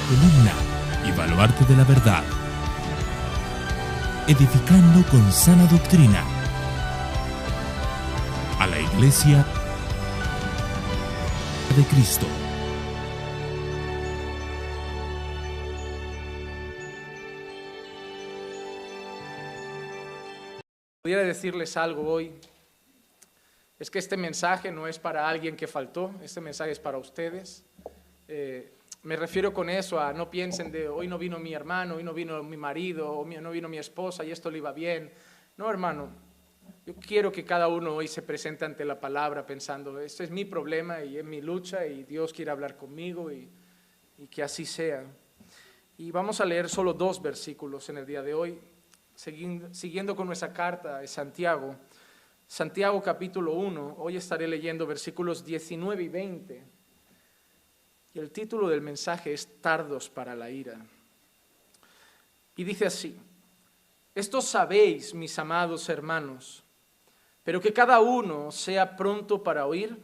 columna y baluarte de la verdad, edificando con sana doctrina a la Iglesia de Cristo. Pudiera decirles algo hoy, es que este mensaje no es para alguien que faltó, este mensaje es para ustedes. Me refiero con eso a no piensen de hoy no vino mi hermano, hoy no vino mi marido, o no vino mi esposa y esto le iba bien. No, hermano, yo quiero que cada uno hoy se presente ante la palabra pensando, este es mi problema y es mi lucha y Dios quiere hablar conmigo y que así sea. Y vamos a leer solo 2 versículos en el día de hoy, siguiendo con nuestra carta de Santiago. Santiago capítulo 1, hoy estaré leyendo versículos 19 y 20. Y el título del mensaje es Tardos para la ira. Y dice así: esto sabéis, mis amados hermanos, pero que cada uno sea pronto para oír,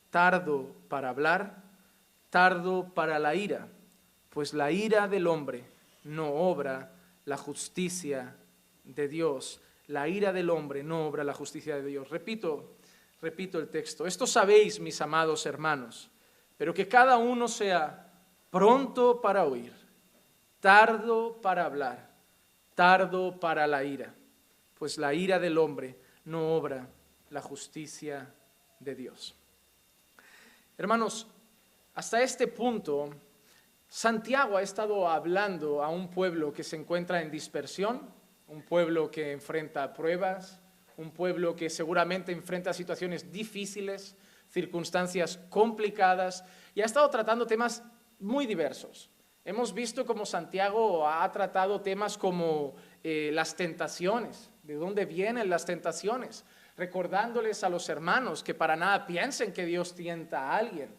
tardo para hablar, tardo para la ira, pues la ira del hombre no obra la justicia de Dios. La ira del hombre no obra la justicia de Dios. Repito el texto. Esto sabéis, mis amados hermanos, pero que cada uno sea pronto para oír, tardo para hablar, tardo para la ira, pues la ira del hombre no obra la justicia de Dios. Hermanos, hasta este punto, Santiago ha estado hablando a un pueblo que se encuentra en dispersión, un pueblo que enfrenta pruebas, un pueblo que seguramente enfrenta situaciones difíciles, circunstancias complicadas, y ha estado tratando temas muy diversos. Hemos visto cómo Santiago ha tratado temas como las tentaciones, de dónde vienen las tentaciones, recordándoles a los hermanos que para nada piensen que Dios tienta a alguien,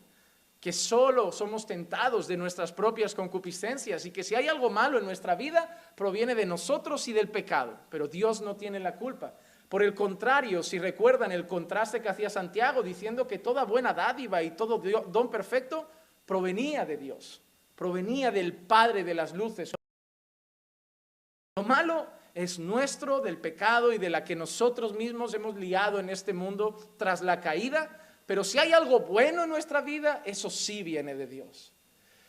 que solo somos tentados de nuestras propias concupiscencias y que si hay algo malo en nuestra vida proviene de nosotros y del pecado, pero Dios no tiene la culpa. Por el contrario, si recuerdan el contraste que hacía Santiago diciendo que toda buena dádiva y todo don perfecto provenía de Dios, provenía del Padre de las luces. Lo malo es nuestro, del pecado y de la que nosotros mismos hemos liado en este mundo tras la caída, pero si hay algo bueno en nuestra vida, eso sí viene de Dios.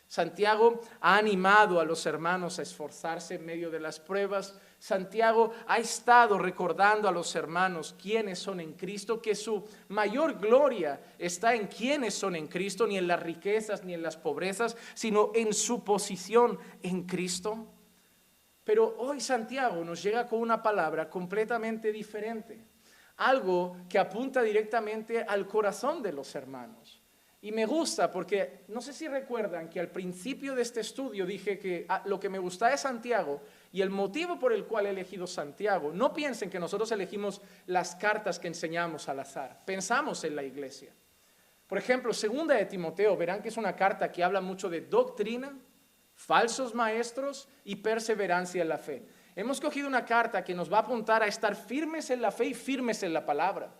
Santiago ha animado a los hermanos a esforzarse en medio de las pruebas. Santiago ha estado recordando a los hermanos quiénes son en Cristo, que su mayor gloria está en quiénes son en Cristo, ni en las riquezas ni en las pobrezas, sino en su posición en Cristo. Pero hoy Santiago nos llega con una palabra completamente diferente, algo que apunta directamente al corazón de los hermanos. Y me gusta porque, no sé si recuerdan que al principio de este estudio dije que lo que me gusta de Santiago y el motivo por el cual he elegido Santiago, no piensen que nosotros elegimos las cartas que enseñamos al azar, pensamos en la iglesia. Por ejemplo, 2 de Timoteo, verán que es una carta que habla mucho de doctrina, falsos maestros y perseverancia en la fe. Hemos cogido una carta que nos va a apuntar a estar firmes en la fe y firmes en la palabra.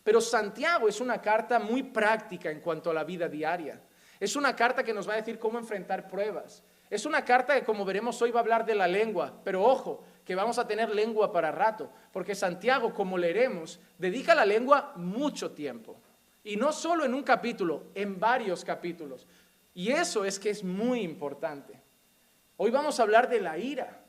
Pero Santiago es una carta muy práctica en cuanto a la vida diaria. Es una carta que nos va a decir cómo enfrentar pruebas. Es una carta que, como veremos hoy, va a hablar de la lengua. Pero ojo, que vamos a tener lengua para rato. Porque Santiago, como leeremos, dedica a la lengua mucho tiempo. Y no solo en un capítulo, en varios capítulos. Y eso es que es muy importante. Hoy vamos a hablar de la ira.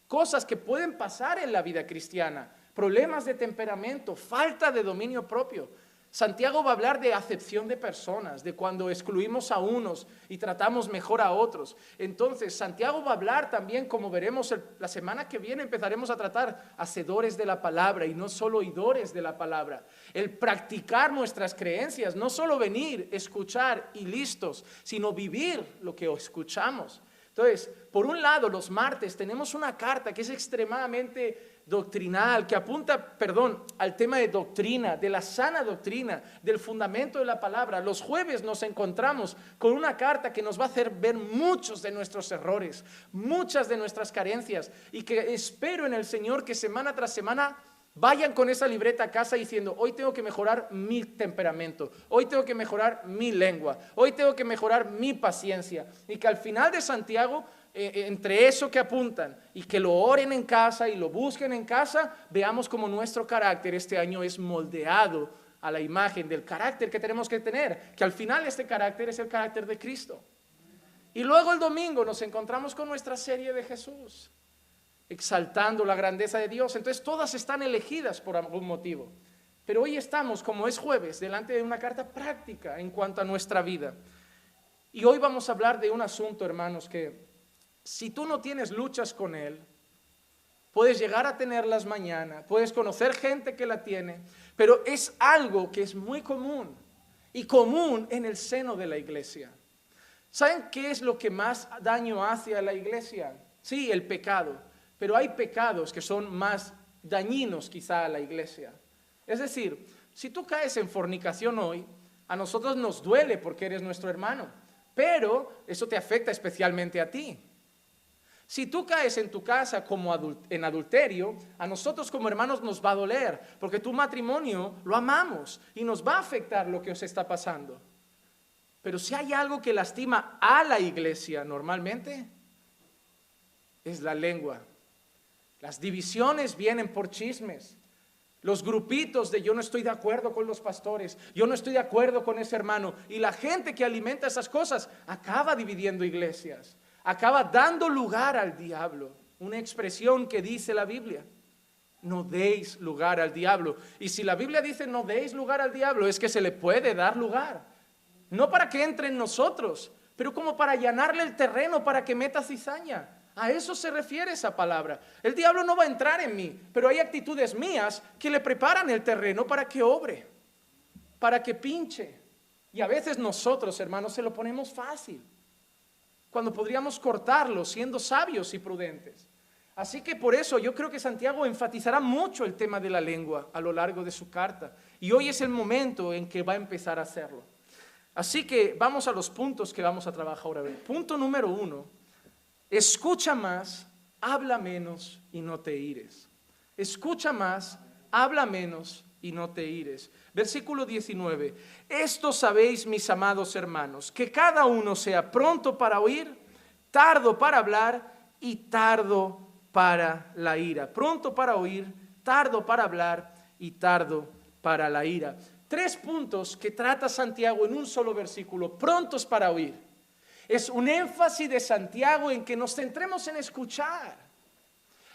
Cosas que pueden pasar en la vida cristiana. Problemas de temperamento, falta de dominio propio. Santiago va a hablar de acepción de personas, de cuando excluimos a unos y tratamos mejor a otros. Entonces, Santiago va a hablar también, como veremos la semana que viene, empezaremos a tratar hacedores de la palabra y no solo oidores de la palabra. El practicar nuestras creencias, no solo venir, escuchar y listos, sino vivir lo que escuchamos. Entonces, por un lado, los martes tenemos una carta que es extremadamente doctrinal, que apunta, al tema de doctrina, de la sana doctrina, del fundamento de la palabra. Los jueves nos encontramos con una carta que nos va a hacer ver muchos de nuestros errores, muchas de nuestras carencias, y que espero en el Señor que semana tras semana Vayan con esa libreta a casa diciendo, hoy tengo que mejorar mi temperamento, hoy tengo que mejorar mi lengua, hoy tengo que mejorar mi paciencia. Y que al final de Santiago, entre eso que apuntan y que lo oren en casa y lo busquen en casa, veamos cómo nuestro carácter este año es moldeado a la imagen del carácter que tenemos que tener, que al final este carácter es el carácter de Cristo. Y luego el domingo nos encontramos con nuestra serie de Jesús, exaltando la grandeza de Dios. Entonces todas están elegidas por algún motivo. Pero hoy estamos, como es jueves, delante de una carta práctica en cuanto a nuestra vida. Y hoy vamos a hablar de un asunto, hermanos, que si tú no tienes luchas con él, puedes llegar a tenerlas mañana, puedes conocer gente que la tiene, pero es algo que es muy común y común en el seno de la iglesia. ¿Saben qué es lo que más daño hace a la iglesia? Sí, el pecado. Pero hay pecados que son más dañinos quizá a la iglesia. Es decir, si tú caes en fornicación hoy, a nosotros nos duele porque eres nuestro hermano, pero eso te afecta especialmente a ti. Si tú caes en tu casa en adulterio, a nosotros como hermanos nos va a doler, porque tu matrimonio lo amamos y nos va a afectar lo que os está pasando. Pero si hay algo que lastima a la iglesia normalmente, es la lengua. Las divisiones vienen por chismes. Los grupitos de yo no estoy de acuerdo con los pastores, yo no estoy de acuerdo con ese hermano. Y la gente que alimenta esas cosas acaba dividiendo iglesias, acaba dando lugar al diablo. Una expresión que dice la Biblia: no deis lugar al diablo. Y si la Biblia dice no deis lugar al diablo, es que se le puede dar lugar. No para que entre en nosotros, pero como para allanarle el terreno, para que meta cizaña. A eso se refiere esa palabra. El diablo no va a entrar en mí, pero hay actitudes mías que le preparan el terreno para que obre, para que pinche. Y a veces nosotros, hermanos, se lo ponemos fácil, cuando podríamos cortarlo siendo sabios y prudentes. Así que por eso yo creo que Santiago enfatizará mucho el tema de la lengua a lo largo de su carta. Y hoy es el momento en que va a empezar a hacerlo. Así que vamos a los puntos que vamos a trabajar ahora. Punto número 1. Escucha más, habla menos y no te ires. Escucha más, habla menos y no te ires. Versículo 19. Esto sabéis, mis amados hermanos, que cada uno sea pronto para oír, tardo para hablar y tardo para la ira. Pronto para oír, tardo para hablar y tardo para la ira. 3 puntos que trata Santiago en un solo versículo. Prontos para oír. Es un énfasis de Santiago en que nos centremos en escuchar.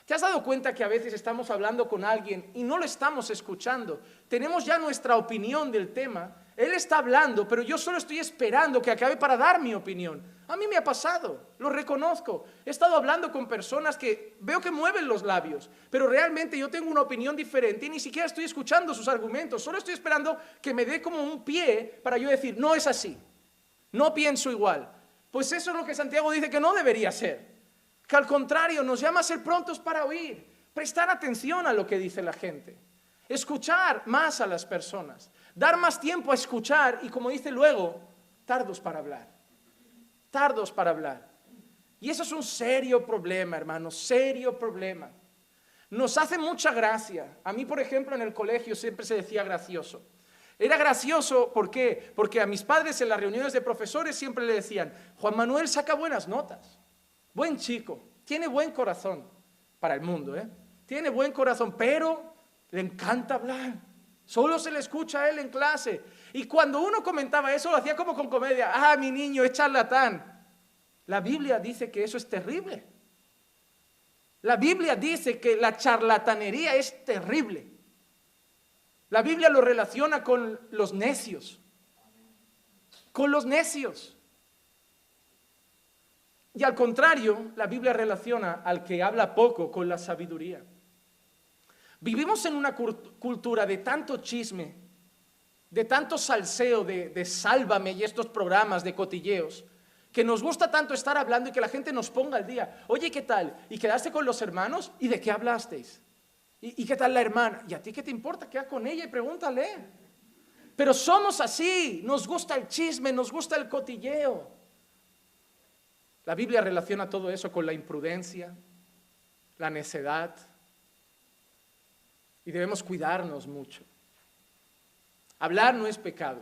¿Te has dado cuenta que a veces estamos hablando con alguien y no lo estamos escuchando? Tenemos ya nuestra opinión del tema. Él está hablando, pero yo solo estoy esperando que acabe para dar mi opinión. A mí me ha pasado, lo reconozco. He estado hablando con personas que veo que mueven los labios, pero realmente yo tengo una opinión diferente y ni siquiera estoy escuchando sus argumentos. Solo estoy esperando que me dé como un pie para yo decir, no es así, no pienso igual. Pues eso es lo que Santiago dice que no debería ser. Que al contrario, nos llama a ser prontos para oír, prestar atención a lo que dice la gente, escuchar más a las personas, dar más tiempo a escuchar y, como dice luego, tardos para hablar. Tardos para hablar. Y eso es un serio problema, hermanos, serio problema. Nos hace mucha gracia. A mí, por ejemplo, en el colegio siempre se decía gracioso. Era gracioso, ¿por qué? Porque a mis padres en las reuniones de profesores siempre le decían, Juan Manuel saca buenas notas, buen chico, tiene buen corazón para el mundo, tiene buen corazón, pero le encanta hablar, solo se le escucha a él en clase. Y cuando uno comentaba eso, lo hacía como con comedia, mi niño es charlatán. La Biblia dice que eso es terrible. La Biblia dice que la charlatanería es terrible. La Biblia lo relaciona con los necios. Con los necios. Y al contrario, la Biblia relaciona al que habla poco con la sabiduría. Vivimos en una cultura de tanto chisme, de tanto salseo, de Sálvame y estos programas de cotilleos, que nos gusta tanto estar hablando y que la gente nos ponga al día. Oye, ¿qué tal? ¿Y quedaste con los hermanos? ¿Y de qué hablasteis? ¿Y qué tal la hermana? ¿Y a ti qué te importa? Queda con ella y pregúntale. Pero somos así, nos gusta el chisme, nos gusta el cotilleo. La Biblia relaciona todo eso con la imprudencia, la necedad. y debemos cuidarnos mucho. Hablar no es pecado,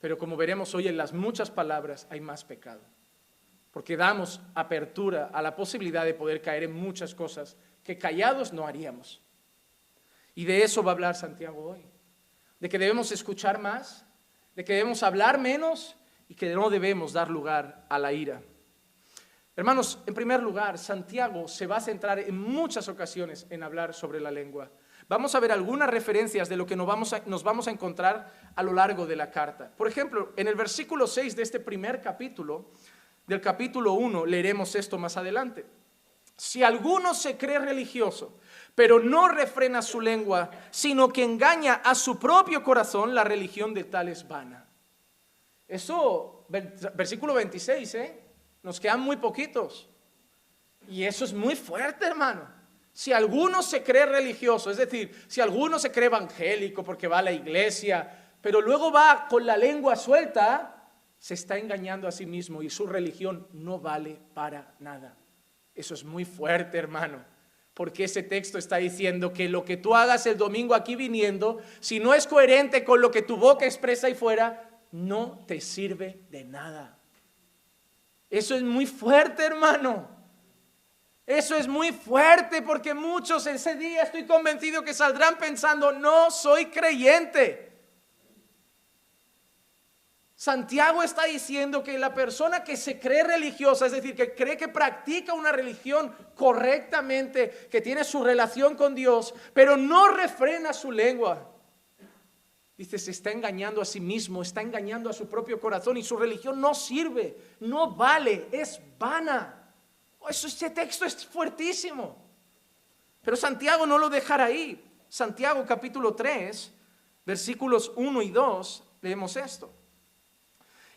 pero como veremos hoy en las muchas palabras hay más pecado, porque damos apertura a la posibilidad de poder caer en muchas cosas que callados no haríamos. Y de eso va a hablar Santiago hoy, de que debemos escuchar más, de que debemos hablar menos y que no debemos dar lugar a la ira. Hermanos, en primer lugar, Santiago se va a centrar en muchas ocasiones en hablar sobre la lengua. Vamos a ver algunas referencias de lo que nos vamos a encontrar a lo largo de la carta. Por ejemplo, en el versículo 6 de este primer capítulo, del capítulo 1, leeremos esto más adelante. Si alguno se cree religioso, pero no refrena su lengua, sino que engaña a su propio corazón, la religión de tal es vana. Eso, versículo 26, nos quedan muy poquitos. Y eso es muy fuerte, hermano. Si alguno se cree religioso, es decir, si alguno se cree evangélico porque va a la iglesia, pero luego va con la lengua suelta, se está engañando a sí mismo y su religión no vale para nada. Eso es muy fuerte, hermano, porque ese texto está diciendo que lo que tú hagas el domingo aquí viniendo, si no es coherente con lo que tu boca expresa ahí fuera, no te sirve de nada. Eso es muy fuerte, hermano. Eso es muy fuerte porque muchos ese día estoy convencido que saldrán pensando, no soy creyente. Santiago está diciendo que la persona que se cree religiosa, es decir, que cree que practica una religión correctamente, que tiene su relación con Dios, pero no refrena su lengua, dice, se está engañando a sí mismo, está engañando a su propio corazón y su religión no sirve, no vale, es vana. Ese texto es fuertísimo. Pero Santiago no lo dejará ahí. Santiago capítulo 3, versículos 1 y 2, leemos esto.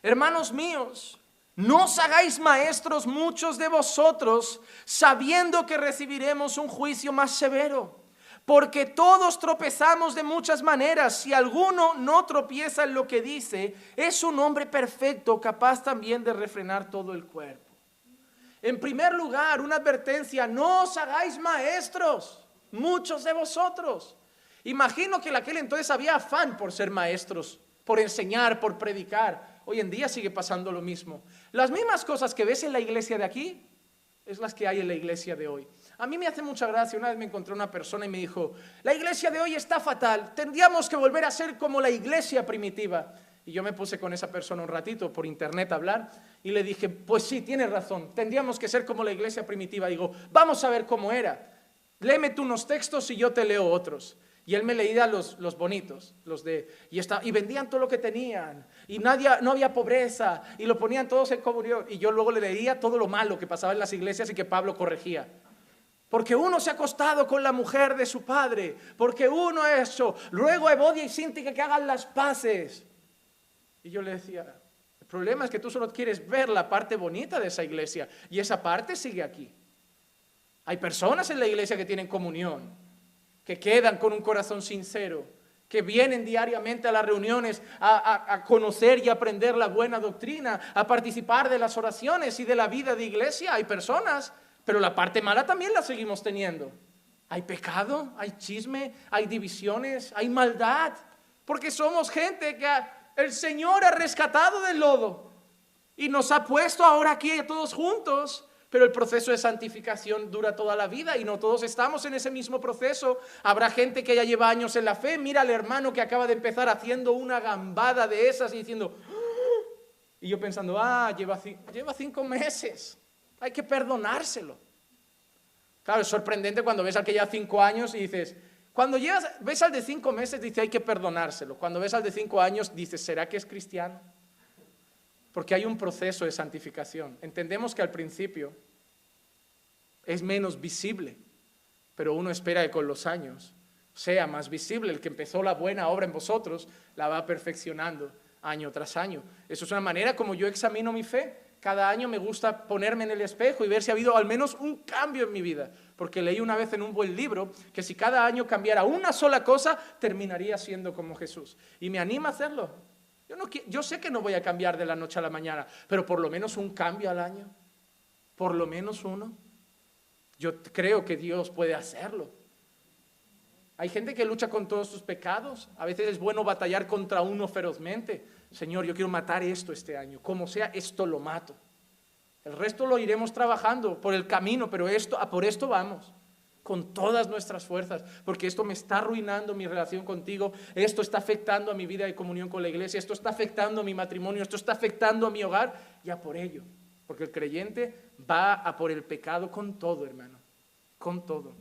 Hermanos míos, no os hagáis maestros muchos de vosotros, sabiendo que recibiremos un juicio más severo. Porque todos tropezamos de muchas maneras. Si alguno no tropieza en lo que dice, es un hombre perfecto, capaz también de refrenar todo el cuerpo. En primer lugar, una advertencia, no os hagáis maestros, muchos de vosotros. Imagino que en aquel entonces había afán por ser maestros, por enseñar, por predicar. Hoy en día sigue pasando lo mismo. Las mismas cosas que ves en la iglesia de aquí, es las que hay en la iglesia de hoy. A mí me hace mucha gracia, una vez me encontré una persona y me dijo, la iglesia de hoy está fatal, tendríamos que volver a ser como la iglesia primitiva. Y yo me puse con esa persona un ratito por internet a hablar y le dije, pues sí, tienes razón, tendríamos que ser como la iglesia primitiva. Digo, vamos a ver cómo era. Léeme tú unos textos y yo te leo otros. Y él me leía los bonitos, y vendían todo lo que tenían, y no había pobreza, y lo ponían todos en comunión. Y yo luego le leía todo lo malo que pasaba en las iglesias y que Pablo corregía. Porque uno se ha acostado con la mujer de su padre, porque uno eso, luego Evodia y Síntica que hagan las paces. Y yo le decía, el problema es que tú solo quieres ver la parte bonita de esa iglesia, y esa parte sigue aquí. Hay personas en la iglesia que tienen comunión, que quedan con un corazón sincero, que vienen diariamente a las reuniones a conocer y aprender la buena doctrina, a participar de las oraciones y de la vida de iglesia. Hay personas, pero la parte mala también la seguimos teniendo. Hay pecado, hay chisme, hay divisiones, hay maldad, porque somos gente que el Señor ha rescatado del lodo y nos ha puesto ahora aquí todos juntos. Pero el proceso de santificación dura toda la vida y no todos estamos en ese mismo proceso. Habrá gente que ya lleva años en la fe. Mira al hermano que acaba de empezar haciendo una gambada de esas y diciendo, ¡ah! Y yo pensando, lleva 5 meses. Hay que perdonárselo. Claro, es sorprendente cuando ves al que lleva 5 años y dices, cuando ves al de 5 meses, dice hay que perdonárselo. Cuando ves al de 5 años, dices, ¿será que es cristiano? Porque hay un proceso de santificación. Entendemos que al principio es menos visible, pero uno espera que con los años sea más visible. El que empezó la buena obra en vosotros la va perfeccionando año tras año. Eso es una manera como yo examino mi fe. Cada año me gusta ponerme en el espejo y ver si ha habido al menos un cambio en mi vida. Porque leí una vez en un buen libro que si cada año cambiara una sola cosa, terminaría siendo como Jesús. Y me anima a hacerlo. Yo sé que no voy a cambiar de la noche a la mañana, pero por lo menos un cambio al año, por lo menos uno. Yo creo que Dios puede hacerlo. Hay gente que lucha con todos sus pecados. A veces es bueno batallar contra uno ferozmente. Señor, yo quiero matar esto este año. Como sea, esto lo mato. El resto lo iremos trabajando por el camino, pero por esto vamos. Con todas nuestras fuerzas, porque esto me está arruinando mi relación contigo, esto está afectando a mi vida de comunión con la iglesia, esto está afectando a mi matrimonio, esto está afectando a mi hogar, y a por ello, porque el creyente va a por el pecado con todo, hermano, con todo.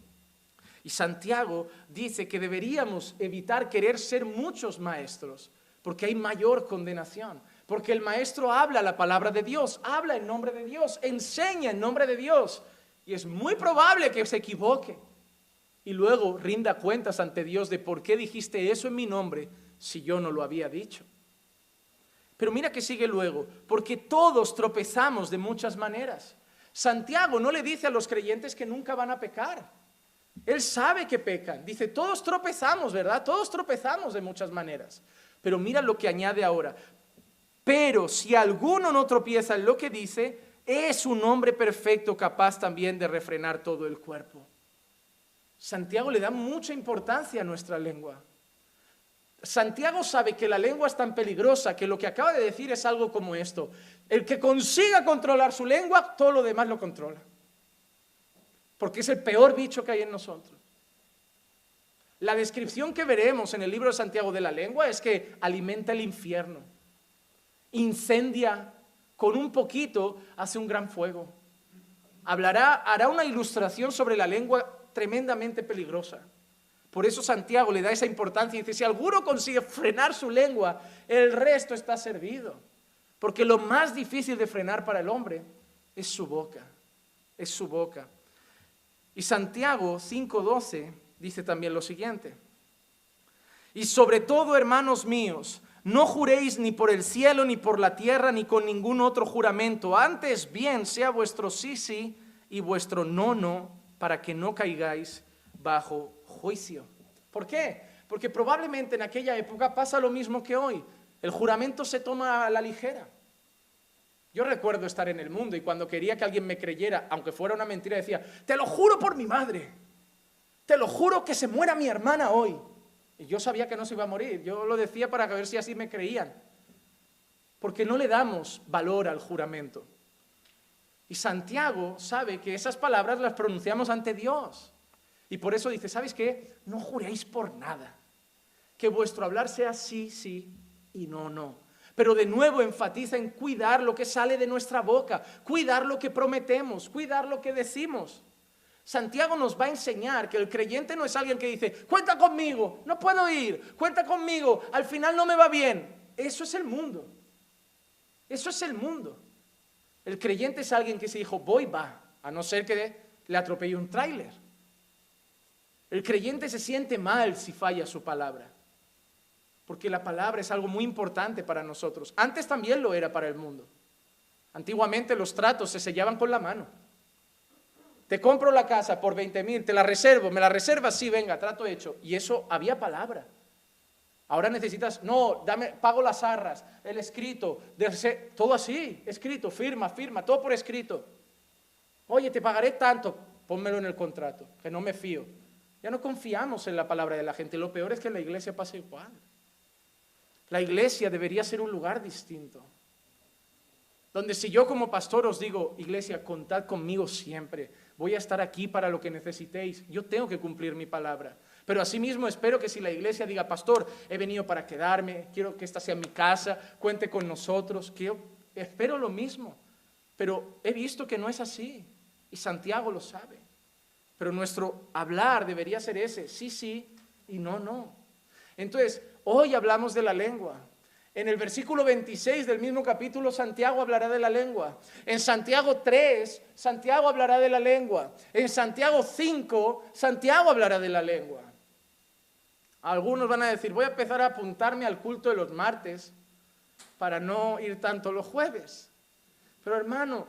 Y Santiago dice que deberíamos evitar querer ser muchos maestros, porque hay mayor condenación, porque el maestro habla la palabra de Dios, habla en nombre de Dios, enseña en nombre de Dios, y es muy probable que se equivoque y luego rinda cuentas ante Dios de por qué dijiste eso en mi nombre si yo no lo había dicho. Pero mira que sigue luego, porque todos tropezamos de muchas maneras. Santiago no le dice a los creyentes que nunca van a pecar. Él sabe que pecan. Dice, todos tropezamos, ¿verdad? Todos tropezamos de muchas maneras. Pero mira lo que añade ahora. Pero si alguno no tropieza en lo que dice, es un hombre perfecto, capaz también de refrenar todo el cuerpo. Santiago le da mucha importancia a nuestra lengua. Santiago sabe que la lengua es tan peligrosa que lo que acaba de decir es algo como esto. El que consiga controlar su lengua, todo lo demás lo controla. Porque es el peor bicho que hay en nosotros. La descripción que veremos en el libro de Santiago de la lengua es que alimenta el infierno, incendia. Con un poquito hace un gran fuego. Hará una ilustración sobre la lengua tremendamente peligrosa. Por eso Santiago le da esa importancia y dice, si alguno consigue frenar su lengua, el resto está servido. Porque lo más difícil de frenar para el hombre es su boca. Es su boca. Y Santiago 5:12 dice también lo siguiente. Y sobre todo, hermanos míos, no juréis ni por el cielo, ni por la tierra, ni con ningún otro juramento. Antes bien sea vuestro sí, sí, y vuestro no, no, para que no caigáis bajo juicio. ¿Por qué? Porque probablemente en aquella época pasa lo mismo que hoy. El juramento se toma a la ligera. Yo recuerdo estar en el mundo y cuando quería que alguien me creyera, aunque fuera una mentira, decía, te lo juro por mi madre, te lo juro que se muera mi hermana hoy. Y yo sabía que no se iba a morir, yo lo decía para ver si así me creían. Porque no le damos valor al juramento. Y Santiago sabe que esas palabras las pronunciamos ante Dios. Y por eso dice, ¿sabes qué? No juréis por nada. Que vuestro hablar sea sí, sí y no, no. Pero de nuevo enfatiza en cuidar lo que sale de nuestra boca, cuidar lo que prometemos, cuidar lo que decimos. Santiago nos va a enseñar que el creyente no es alguien que dice, cuenta conmigo, no puedo ir, cuenta conmigo, al final no me va bien. Eso es el mundo. Eso es el mundo. El creyente es alguien que se dijo, voy, va, a no ser que le atropelle un tráiler. El creyente se siente mal si falla su palabra, porque la palabra es algo muy importante para nosotros. Antes también lo era para el mundo. Antiguamente los tratos se sellaban con la mano. Te compro la casa por 20,000, te la reservo, ¿me la reservas? Sí, venga, trato hecho. Y eso había palabra. Ahora necesitas, no, pago las arras, el escrito, todo así, escrito, firma, todo por escrito. Oye, te pagaré tanto, pónmelo en el contrato, que no me fío. Ya no confiamos en la palabra de la gente. Lo peor es que en la iglesia pasa igual. La iglesia debería ser un lugar distinto. Donde si yo como pastor os digo, iglesia, contad conmigo siempre, voy a estar aquí para lo que necesitéis, yo tengo que cumplir mi palabra. Pero asimismo espero que si la iglesia diga, pastor, he venido para quedarme, quiero que esta sea mi casa, cuente con nosotros, espero lo mismo. Pero he visto que no es así, y Santiago lo sabe. Pero nuestro hablar debería ser ese, sí, sí, y no, no. Entonces, hoy hablamos de la lengua. En el versículo 26 del mismo capítulo, Santiago hablará de la lengua. En Santiago 3, Santiago hablará de la lengua. En Santiago 5, Santiago hablará de la lengua. Algunos van a decir, voy a empezar a apuntarme al culto de los martes para no ir tanto los jueves. Pero hermano,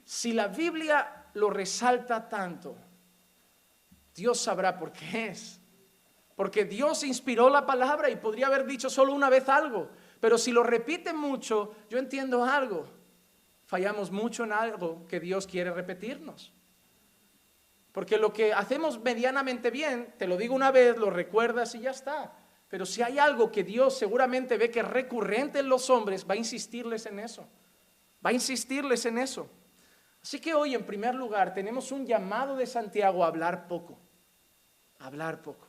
si la Biblia lo resalta tanto, Dios sabrá por qué es. Porque Dios inspiró la palabra y podría haber dicho solo una vez algo. Pero si lo repite mucho, yo entiendo algo. Fallamos mucho en algo que Dios quiere repetirnos. Porque lo que hacemos medianamente bien, te lo digo una vez, lo recuerdas y ya está. Pero si hay algo que Dios seguramente ve que es recurrente en los hombres, va a insistirles en eso. Va a insistirles en eso. Así que hoy, en primer lugar, tenemos un llamado de Santiago a hablar poco. A hablar poco.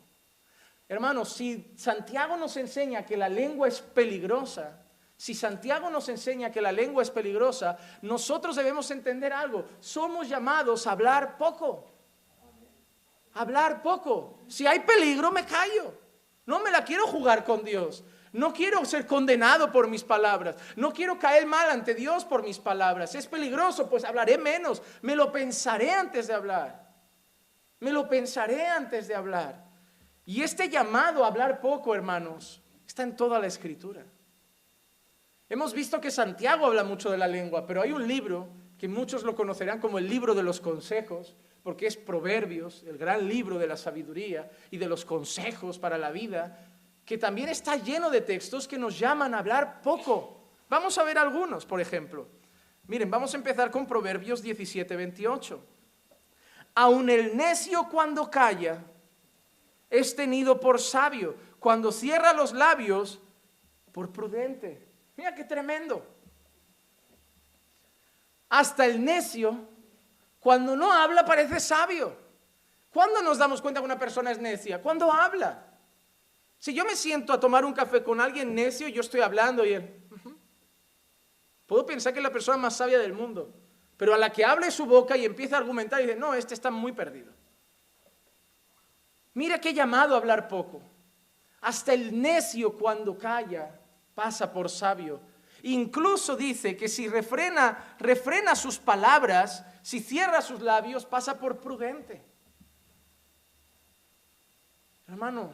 Hermanos, si Santiago nos enseña que la lengua es peligrosa, si Santiago nos enseña que la lengua es peligrosa, nosotros debemos entender algo. Somos llamados a hablar poco. Hablar poco. Si hay peligro, me callo. No me la quiero jugar con Dios. No quiero ser condenado por mis palabras. No quiero caer mal ante Dios por mis palabras. Es peligroso, pues hablaré menos. Me lo pensaré antes de hablar. Me lo pensaré antes de hablar. Y este llamado a hablar poco, hermanos, está en toda la Escritura. Hemos visto que Santiago habla mucho de la lengua, pero hay un libro que muchos lo conocerán como el libro de los consejos, porque es Proverbios, el gran libro de la sabiduría y de los consejos para la vida, que también está lleno de textos que nos llaman a hablar poco. Vamos a ver algunos, por ejemplo. Miren, vamos a empezar con Proverbios 17:28. Aun el necio cuando calla es tenido por sabio, cuando cierra los labios por prudente. Mira qué tremendo. Hasta el necio, cuando no habla, parece sabio. ¿Cuándo nos damos cuenta que una persona es necia? Cuando habla. Si yo me siento a tomar un café con alguien necio, yo estoy hablando y él... Puedo pensar que es la persona más sabia del mundo, pero a la que abre su boca y empieza a argumentar y dice, no, este está muy perdido. Mira qué llamado a hablar poco. Hasta el necio cuando calla pasa por sabio. Incluso dice que si refrena sus palabras, si cierra sus labios, pasa por prudente. Hermano,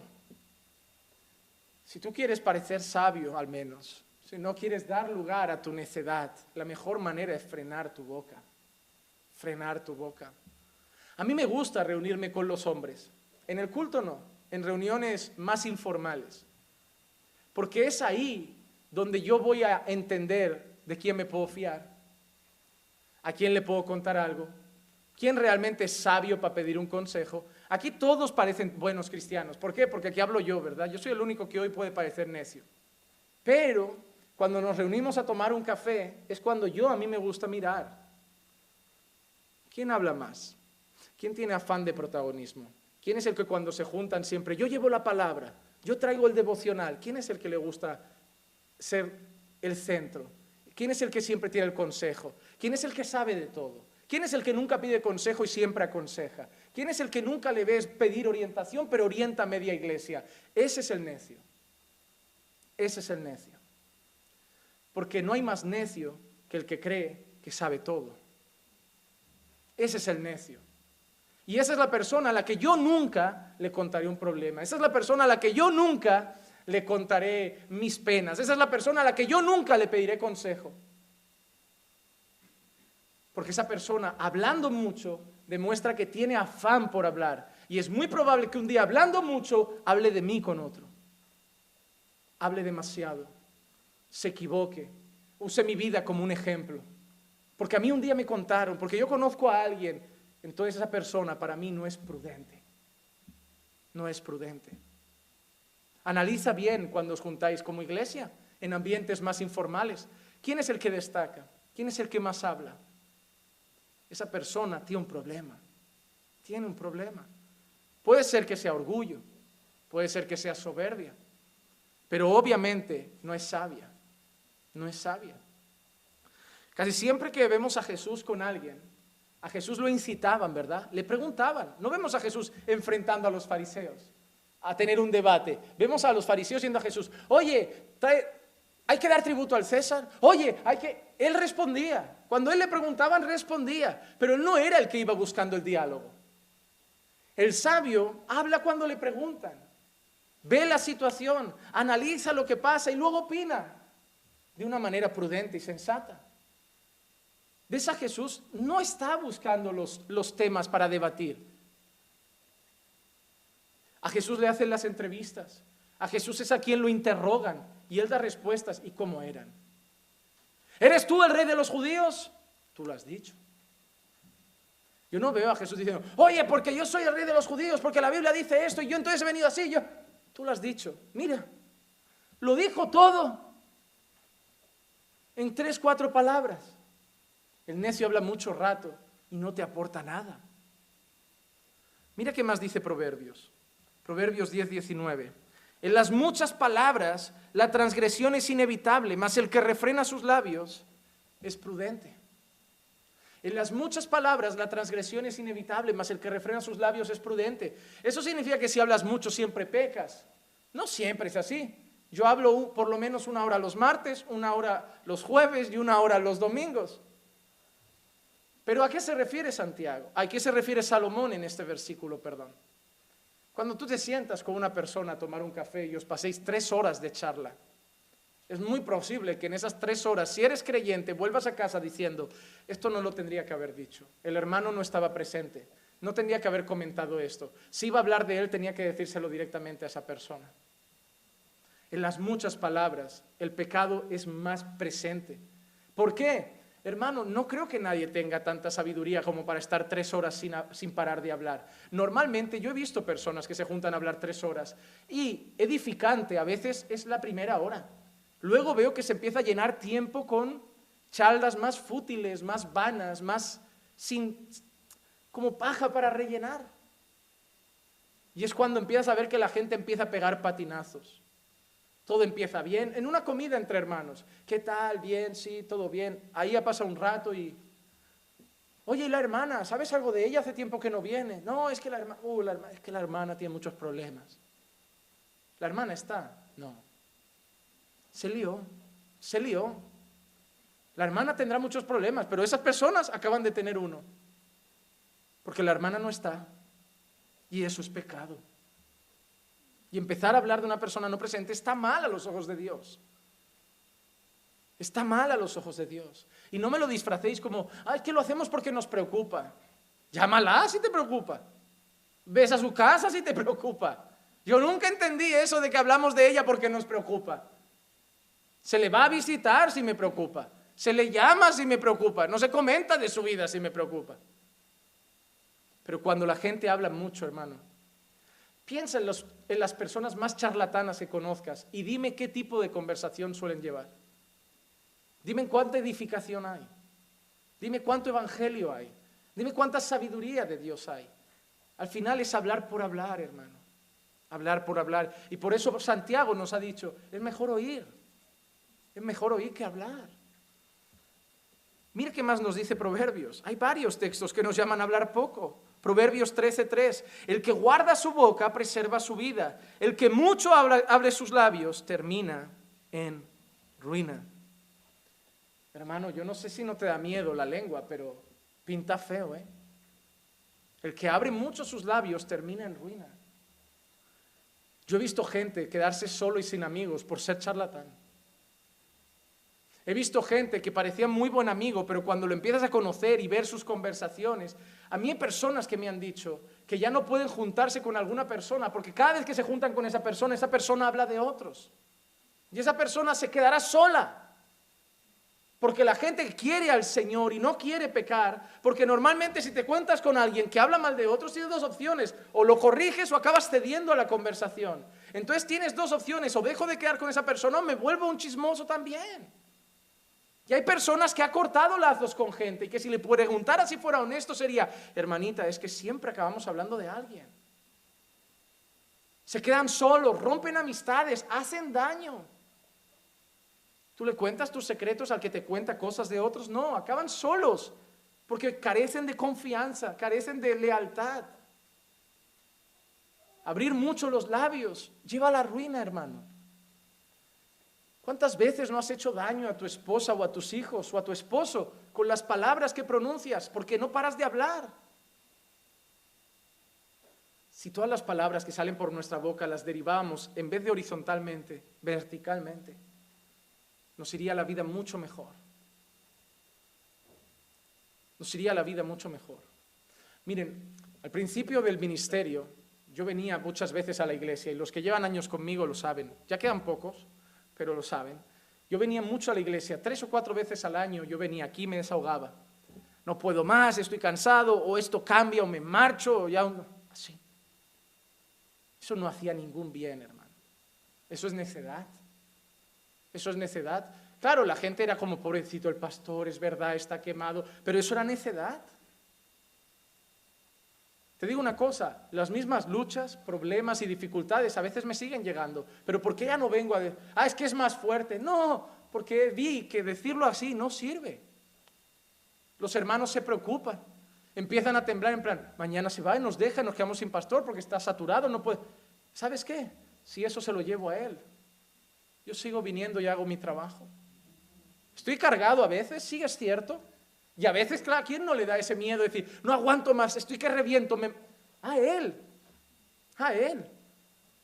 si tú quieres parecer sabio al menos, si no quieres dar lugar a tu necedad, la mejor manera es frenar tu boca. Frenar tu boca. A mí me gusta reunirme con los hombres. En el culto no, en reuniones más informales. Porque es ahí donde yo voy a entender de quién me puedo fiar, a quién le puedo contar algo, quién realmente es sabio para pedir un consejo. Aquí todos parecen buenos cristianos. ¿Por qué? Porque aquí hablo yo, ¿verdad? Yo soy el único que hoy puede parecer necio. Pero cuando nos reunimos a tomar un café, es cuando a mí me gusta mirar. ¿Quién habla más? ¿Quién tiene afán de protagonismo? ¿Quién es el que cuando se juntan siempre, yo llevo la palabra, yo traigo el devocional? ¿Quién es el que le gusta ser el centro? ¿Quién es el que siempre tiene el consejo? ¿Quién es el que sabe de todo? ¿Quién es el que nunca pide consejo y siempre aconseja? ¿Quién es el que nunca le ves pedir orientación pero orienta a media iglesia? Ese es el necio. Ese es el necio. Porque no hay más necio que el que cree que sabe todo. Ese es el necio. Y esa es la persona a la que yo nunca le contaré un problema. Esa es la persona a la que yo nunca le contaré mis penas. Esa es la persona a la que yo nunca le pediré consejo. Porque esa persona, hablando mucho, demuestra que tiene afán por hablar. Y es muy probable que un día, hablando mucho, hable de mí con otro. Hable demasiado. Se equivoque. Use mi vida como un ejemplo. Porque a mí un día me contaron, porque yo conozco a alguien, entonces esa persona para mí no es prudente. No es prudente. Analiza bien cuando os juntáis como iglesia, en ambientes más informales. ¿Quién es el que destaca? ¿Quién es el que más habla? Esa persona tiene un problema. Tiene un problema. Puede ser que sea orgullo, puede ser que sea soberbia, pero obviamente no es sabia. No es sabia. Casi siempre que vemos a Jesús con alguien, a Jesús lo incitaban, ¿verdad? Le preguntaban. No vemos a Jesús enfrentando a los fariseos, a tener un debate. Vemos a los fariseos yendo a Jesús. Oye, hay que dar tributo al César. Oye, Él respondía. Cuando él le preguntaban, respondía. Pero él no era el que iba buscando el diálogo. El sabio habla cuando le preguntan. Ve la situación, analiza lo que pasa y luego opina de una manera prudente y sensata. ¿Ves a Jesús? No está buscando los temas para debatir. A Jesús le hacen las entrevistas. A Jesús es a quien lo interrogan y él da respuestas. ¿Y cómo eran? ¿Eres tú el rey de los judíos? Tú lo has dicho. Yo no veo a Jesús diciendo, oye, porque yo soy el rey de los judíos, porque la Biblia dice esto y yo entonces he venido así. Tú lo has dicho. Mira, lo dijo todo en 3, 4 palabras. El necio habla mucho rato y no te aporta nada. Mira qué más dice Proverbios. Proverbios 10, 19. En las muchas palabras la transgresión es inevitable, mas el que refrena sus labios es prudente. En las muchas palabras la transgresión es inevitable, mas el que refrena sus labios es prudente. Eso significa que si hablas mucho siempre pecas. No siempre es así. Yo hablo por lo menos 1 hora los martes, 1 hora los jueves y 1 hora los domingos. Pero ¿a qué se refiere Santiago? ¿A qué se refiere Salomón en este versículo, perdón? Cuando tú te sientas con una persona a tomar un café y os paséis 3 horas de charla, es muy posible que en esas 3 horas, si eres creyente, vuelvas a casa diciendo, esto no lo tendría que haber dicho, el hermano no estaba presente, no tendría que haber comentado esto, si iba a hablar de él tenía que decírselo directamente a esa persona. En las muchas palabras, el pecado es más presente. ¿Por qué? Hermano, no creo que nadie tenga tanta sabiduría como para estar 3 horas sin parar de hablar. Normalmente yo he visto personas que se juntan a hablar 3 horas y edificante a veces es la primera hora. Luego veo que se empieza a llenar tiempo con charlas más fútiles, más vanas, más como paja para rellenar. Y es cuando empiezas a ver que la gente empieza a pegar patinazos. Todo empieza bien, en una comida entre hermanos. ¿Qué tal? Bien, sí, todo bien. Ahí ha pasado un rato y... Oye, ¿y la hermana? ¿Sabes algo de ella? Hace tiempo que no viene. No, es que la hermana tiene muchos problemas. ¿La hermana está? No. Se lió. La hermana tendrá muchos problemas, pero esas personas acaban de tener uno. Porque la hermana no está. Y eso es pecado. Y empezar a hablar de una persona no presente está mal a los ojos de Dios. Está mal a los ojos de Dios. Y no me lo disfracéis como, es que lo hacemos porque nos preocupa. Llámala si te preocupa. Ves a su casa si te preocupa. Yo nunca entendí eso de que hablamos de ella porque nos preocupa. Se le va a visitar si me preocupa. Se le llama si me preocupa. No se comenta de su vida si me preocupa. Pero cuando la gente habla mucho, hermano, piensa en las personas más charlatanas que conozcas y dime qué tipo de conversación suelen llevar. Dime cuánta edificación hay. Dime cuánto evangelio hay. Dime cuánta sabiduría de Dios hay. Al final es hablar por hablar, hermano. Hablar por hablar. Y por eso Santiago nos ha dicho, es mejor oír. Es mejor oír que hablar. Mira qué más nos dice Proverbios. Hay varios textos que nos llaman a hablar poco. Proverbios 13:3. El que guarda su boca preserva su vida. El que mucho abre sus labios termina en ruina. Hermano, yo no sé si no te da miedo la lengua, pero pinta feo, ¿eh? El que abre mucho sus labios termina en ruina. Yo he visto gente quedarse solo y sin amigos por ser charlatán. He visto gente que parecía muy buen amigo, pero cuando lo empiezas a conocer y ver sus conversaciones, a mí hay personas que me han dicho que ya no pueden juntarse con alguna persona, porque cada vez que se juntan con esa persona habla de otros. Y esa persona se quedará sola. Porque la gente quiere al Señor y no quiere pecar, porque normalmente si te cuentas con alguien que habla mal de otros, tienes 2 opciones, o lo corriges o acabas cediendo a la conversación. Entonces tienes 2 opciones, o dejo de quedar con esa persona o me vuelvo un chismoso también. Y hay personas que ha cortado lazos con gente y que si le preguntara si fuera honesto sería, hermanita, es que siempre acabamos hablando de alguien. Se quedan solos, rompen amistades, hacen daño. ¿Tú le cuentas tus secretos al que te cuenta cosas de otros? No, acaban solos porque carecen de confianza, carecen de lealtad. Abrir mucho los labios lleva a la ruina, hermano. ¿Cuántas veces no has hecho daño a tu esposa o a tus hijos o a tu esposo con las palabras que pronuncias porque no paras de hablar? Si todas las palabras que salen por nuestra boca las derivamos en vez de horizontalmente, verticalmente, nos iría la vida mucho mejor. Nos iría la vida mucho mejor. Miren, al principio del ministerio, yo venía muchas veces a la iglesia y los que llevan años conmigo lo saben. Ya quedan pocos, pero lo saben. Yo venía mucho a la iglesia, 3 o 4 veces al año yo venía aquí y me desahogaba. no puedo más, estoy cansado, o esto cambia, o me marcho, o ya así. Eso no hacía ningún bien, hermano. Eso es necedad. Eso es necedad. Claro, la gente era como, pobrecito el pastor, es verdad, está quemado, pero eso era necedad. Te digo una cosa, las mismas luchas, problemas y dificultades a veces me siguen llegando, pero ¿por qué ya no vengo a decir, es que es más fuerte? No, porque vi que decirlo así no sirve. Los hermanos se preocupan, empiezan a temblar en plan, mañana se va y nos deja, nos quedamos sin pastor porque está saturado, no puede. ¿Sabes qué? Si eso se lo llevo a él, yo sigo viniendo y hago mi trabajo. Estoy cargado a veces, sí es cierto. Y a veces, claro, ¿a quién no le da ese miedo de decir, no aguanto más, estoy que reviento? A él.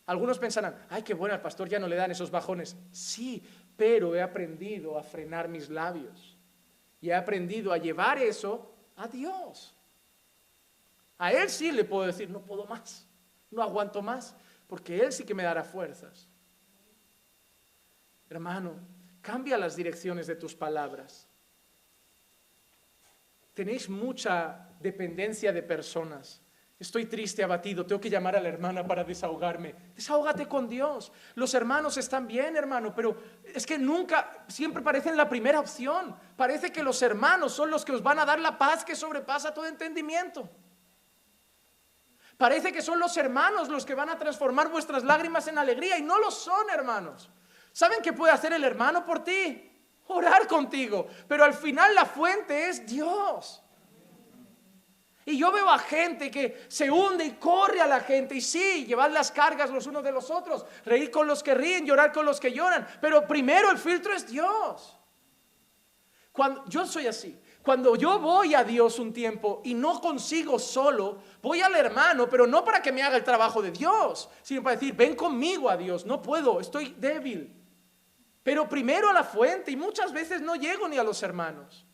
Algunos pensarán, ay, qué bueno, al pastor ya no le dan esos bajones. Sí, pero he aprendido a frenar mis labios. Y he aprendido a llevar eso a Dios. A Él sí le puedo decir, no puedo más, no aguanto más, porque Él sí que me dará fuerzas. Hermano, cambia las direcciones de tus palabras. Tenéis mucha dependencia de personas. Estoy triste, abatido, tengo que llamar a la hermana para desahogarme. Desahógate con Dios. Los hermanos están bien, hermano, pero es que nunca, siempre parecen la primera opción. Parece que los hermanos son los que os van a dar la paz que sobrepasa todo entendimiento. Parece que son los hermanos los que van a transformar vuestras lágrimas en alegría y no lo son, hermanos. ¿Saben qué puede hacer el hermano por ti? Orar contigo, pero al final la fuente es Dios. Y yo veo a gente que se hunde y corre a la gente, y sí, llevad las cargas los unos de los otros, reír con los que ríen, llorar con los que lloran, pero primero el filtro es Dios. Yo soy así, cuando yo voy a Dios un tiempo y no consigo solo, voy al hermano, pero no para que me haga el trabajo de Dios, sino para decir, ven conmigo a Dios, no puedo, estoy débil. Pero primero a la fuente, y muchas veces no llego ni a los hermanos,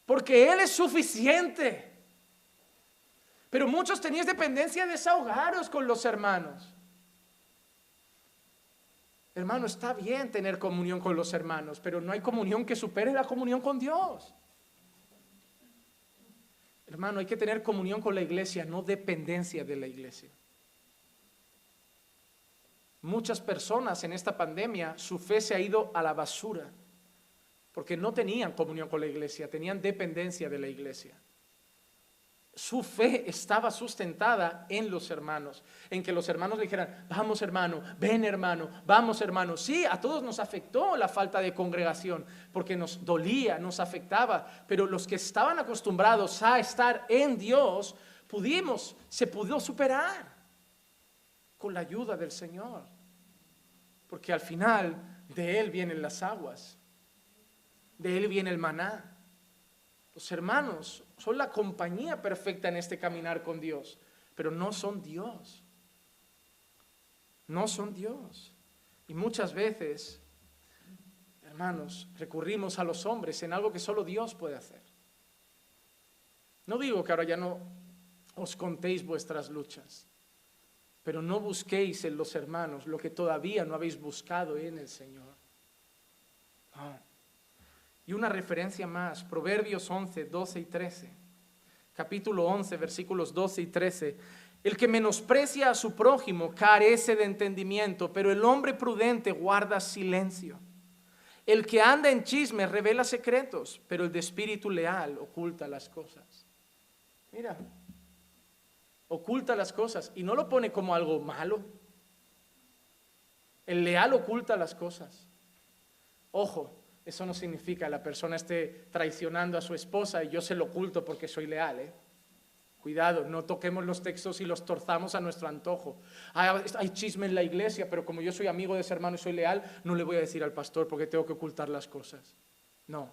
porque Él es suficiente. Pero muchos tenéis dependencia de desahogaros con los hermanos. Hermano, está bien tener comunión con los hermanos, pero no hay comunión que supere la comunión con Dios. Hermano, hay que tener comunión con la iglesia, no dependencia de la iglesia. Muchas personas en esta pandemia, su fe se ha ido a la basura, porque no tenían comunión con la iglesia, tenían dependencia de la iglesia. Su fe estaba sustentada en los hermanos, en que los hermanos le dijeran, vamos hermano, ven hermano, vamos hermano. Sí, a todos nos afectó la falta de congregación, porque nos dolía, nos afectaba, pero los que estaban acostumbrados a estar en Dios, se pudo superar con la ayuda del Señor, porque al final de Él vienen las aguas, de Él viene el maná. Los hermanos son la compañía perfecta en este caminar con Dios, pero no son Dios. No son Dios. Y muchas veces, hermanos, recurrimos a los hombres en algo que solo Dios puede hacer. No digo que ahora ya no os contéis vuestras luchas, pero no busquéis en los hermanos lo que todavía no habéis buscado en el Señor. No. Y una referencia más, Proverbios 11, 12 y 13. Capítulo 11, versículos 12 y 13. El que menosprecia a su prójimo carece de entendimiento, pero el hombre prudente guarda silencio. El que anda en chismes revela secretos, pero el de espíritu leal oculta las cosas. Mira, oculta las cosas y no lo pone como algo malo. El leal oculta las cosas. Ojo. Eso no significa que la persona esté traicionando a su esposa y yo se lo oculto porque soy leal. Cuidado, no toquemos los textos y los torzamos a nuestro antojo. Hay chisme en la iglesia, pero como yo soy amigo de ese hermano y soy leal, no le voy a decir al pastor porque tengo que ocultar las cosas. No.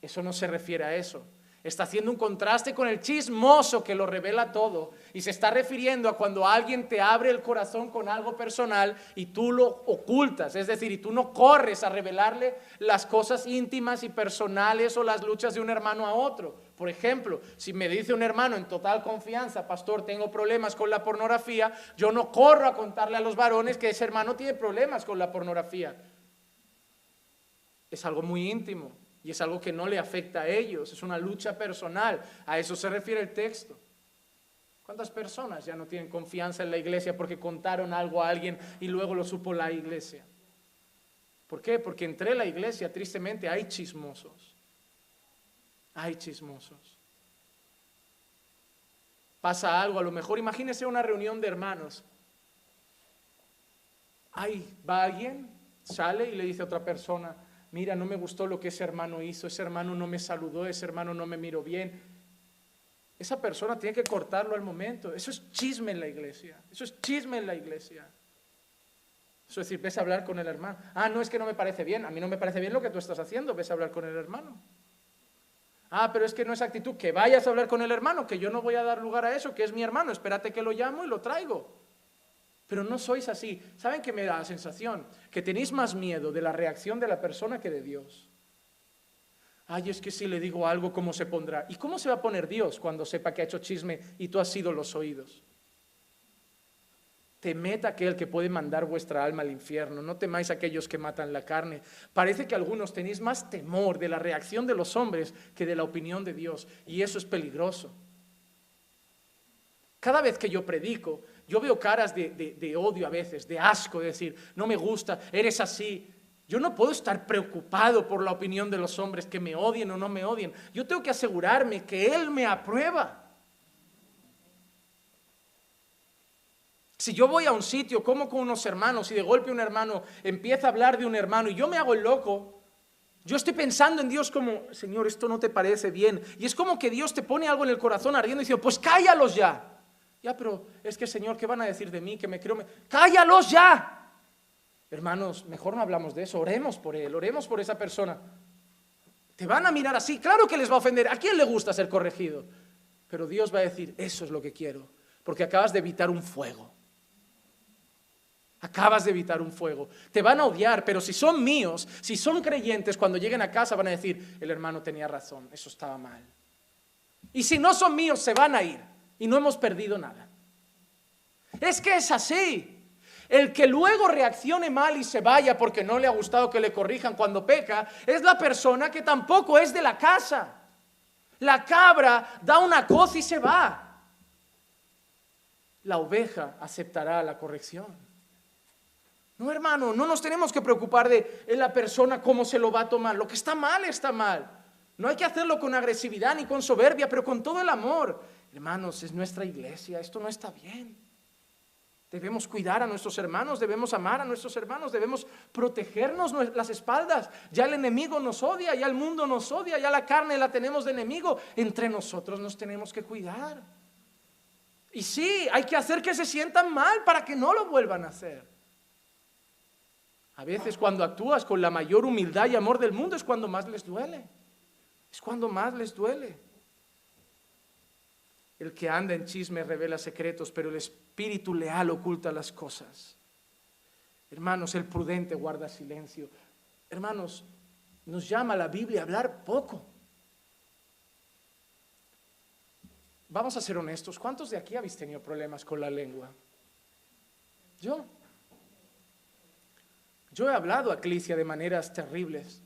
Eso no se refiere a eso. Está haciendo un contraste con el chismoso que lo revela todo y se está refiriendo a cuando alguien te abre el corazón con algo personal y tú lo ocultas, es decir, y tú no corres a revelarle las cosas íntimas y personales o las luchas de un hermano a otro. Por ejemplo, si me dice un hermano en total confianza, pastor, tengo problemas con la pornografía, yo no corro a contarle a los varones que ese hermano tiene problemas con la pornografía. Es algo muy íntimo. Y es algo que no le afecta a ellos, es una lucha personal. A eso se refiere el texto. ¿Cuántas personas ya no tienen confianza en la iglesia porque contaron algo a alguien y luego lo supo la iglesia? ¿Por qué? Porque entre la iglesia, tristemente, hay chismosos. Hay chismosos. Pasa algo, a lo mejor imagínese una reunión de hermanos. Ahí va alguien, sale y le dice a otra persona, mira, no me gustó lo que ese hermano hizo, ese hermano no me saludó, ese hermano no me miró bien. Esa persona tiene que cortarlo al momento. Eso es chisme en la iglesia. Eso es chisme en la iglesia. Eso es decir, ves a hablar con el hermano. Ah, no, es que no me parece bien. A mí no me parece bien lo que tú estás haciendo. Ves a hablar con el hermano. Ah, pero es que no es actitud. Que vayas a hablar con el hermano, que yo no voy a dar lugar a eso, que es mi hermano. Espérate que lo llamo y lo traigo. Pero no sois así. ¿Saben qué me da la sensación? Que tenéis más miedo de la reacción de la persona que de Dios. Ay, es que si le digo algo, ¿cómo se pondrá? ¿Y cómo se va a poner Dios cuando sepa que ha hecho chisme y tú has sido los oídos? Temed a aquel que puede mandar vuestra alma al infierno. No temáis a aquellos que matan la carne. Parece que algunos tenéis más temor de la reacción de los hombres que de la opinión de Dios. Y eso es peligroso. Cada vez que yo predico, yo veo caras de odio a veces, de asco, de decir, no me gusta, eres así. Yo no puedo estar preocupado por la opinión de los hombres, que me odien o no me odien. Yo tengo que asegurarme que Él me aprueba. Si yo voy a un sitio, como con unos hermanos y de golpe un hermano empieza a hablar de un hermano y yo me hago el loco, yo estoy pensando en Dios como, Señor, esto no te parece bien. Y es como que Dios te pone algo en el corazón ardiendo y dice, pues cállalos ya. Ya, pero es que, Señor, ¿qué van a decir de mí? Que me creo... ¡Cállalos ya! Hermanos, mejor no hablamos de eso, oremos por él, oremos por esa persona. Te van a mirar así, claro que les va a ofender. ¿A quién le gusta ser corregido? Pero Dios va a decir, eso es lo que quiero, porque acabas de evitar un fuego. Acabas de evitar un fuego. Te van a odiar, pero si son míos, si son creyentes, cuando lleguen a casa van a decir, el hermano tenía razón, eso estaba mal. Y si no son míos, se van a ir y no hemos perdido nada. Es que es así. El que luego reaccione mal y se vaya porque no le ha gustado que le corrijan cuando peca, es la persona que tampoco es de la casa. La cabra da una coz y se va. La oveja aceptará la corrección. No, hermano, no nos tenemos que preocupar de la persona cómo se lo va a tomar. Lo que está mal, está mal. No hay que hacerlo con agresividad ni con soberbia, pero con todo el amor. Hermanos, es nuestra iglesia, esto no está bien. Debemos cuidar a nuestros hermanos, debemos amar a nuestros hermanos, debemos protegernos las espaldas. Ya el enemigo nos odia, ya el mundo nos odia, ya la carne la tenemos de enemigo. Entre nosotros nos tenemos que cuidar. Y sí, hay que hacer que se sientan mal para que no lo vuelvan a hacer. A veces cuando actúas con la mayor humildad y amor del mundo es cuando más les duele. Es cuando más les duele. El que anda en chisme revela secretos, pero el espíritu leal oculta las cosas. Hermanos, el prudente guarda silencio. Hermanos, nos llama la Biblia a hablar poco. Vamos a ser honestos. ¿Cuántos de aquí habéis tenido problemas con la lengua? Yo he hablado a Eclesia de maneras terribles.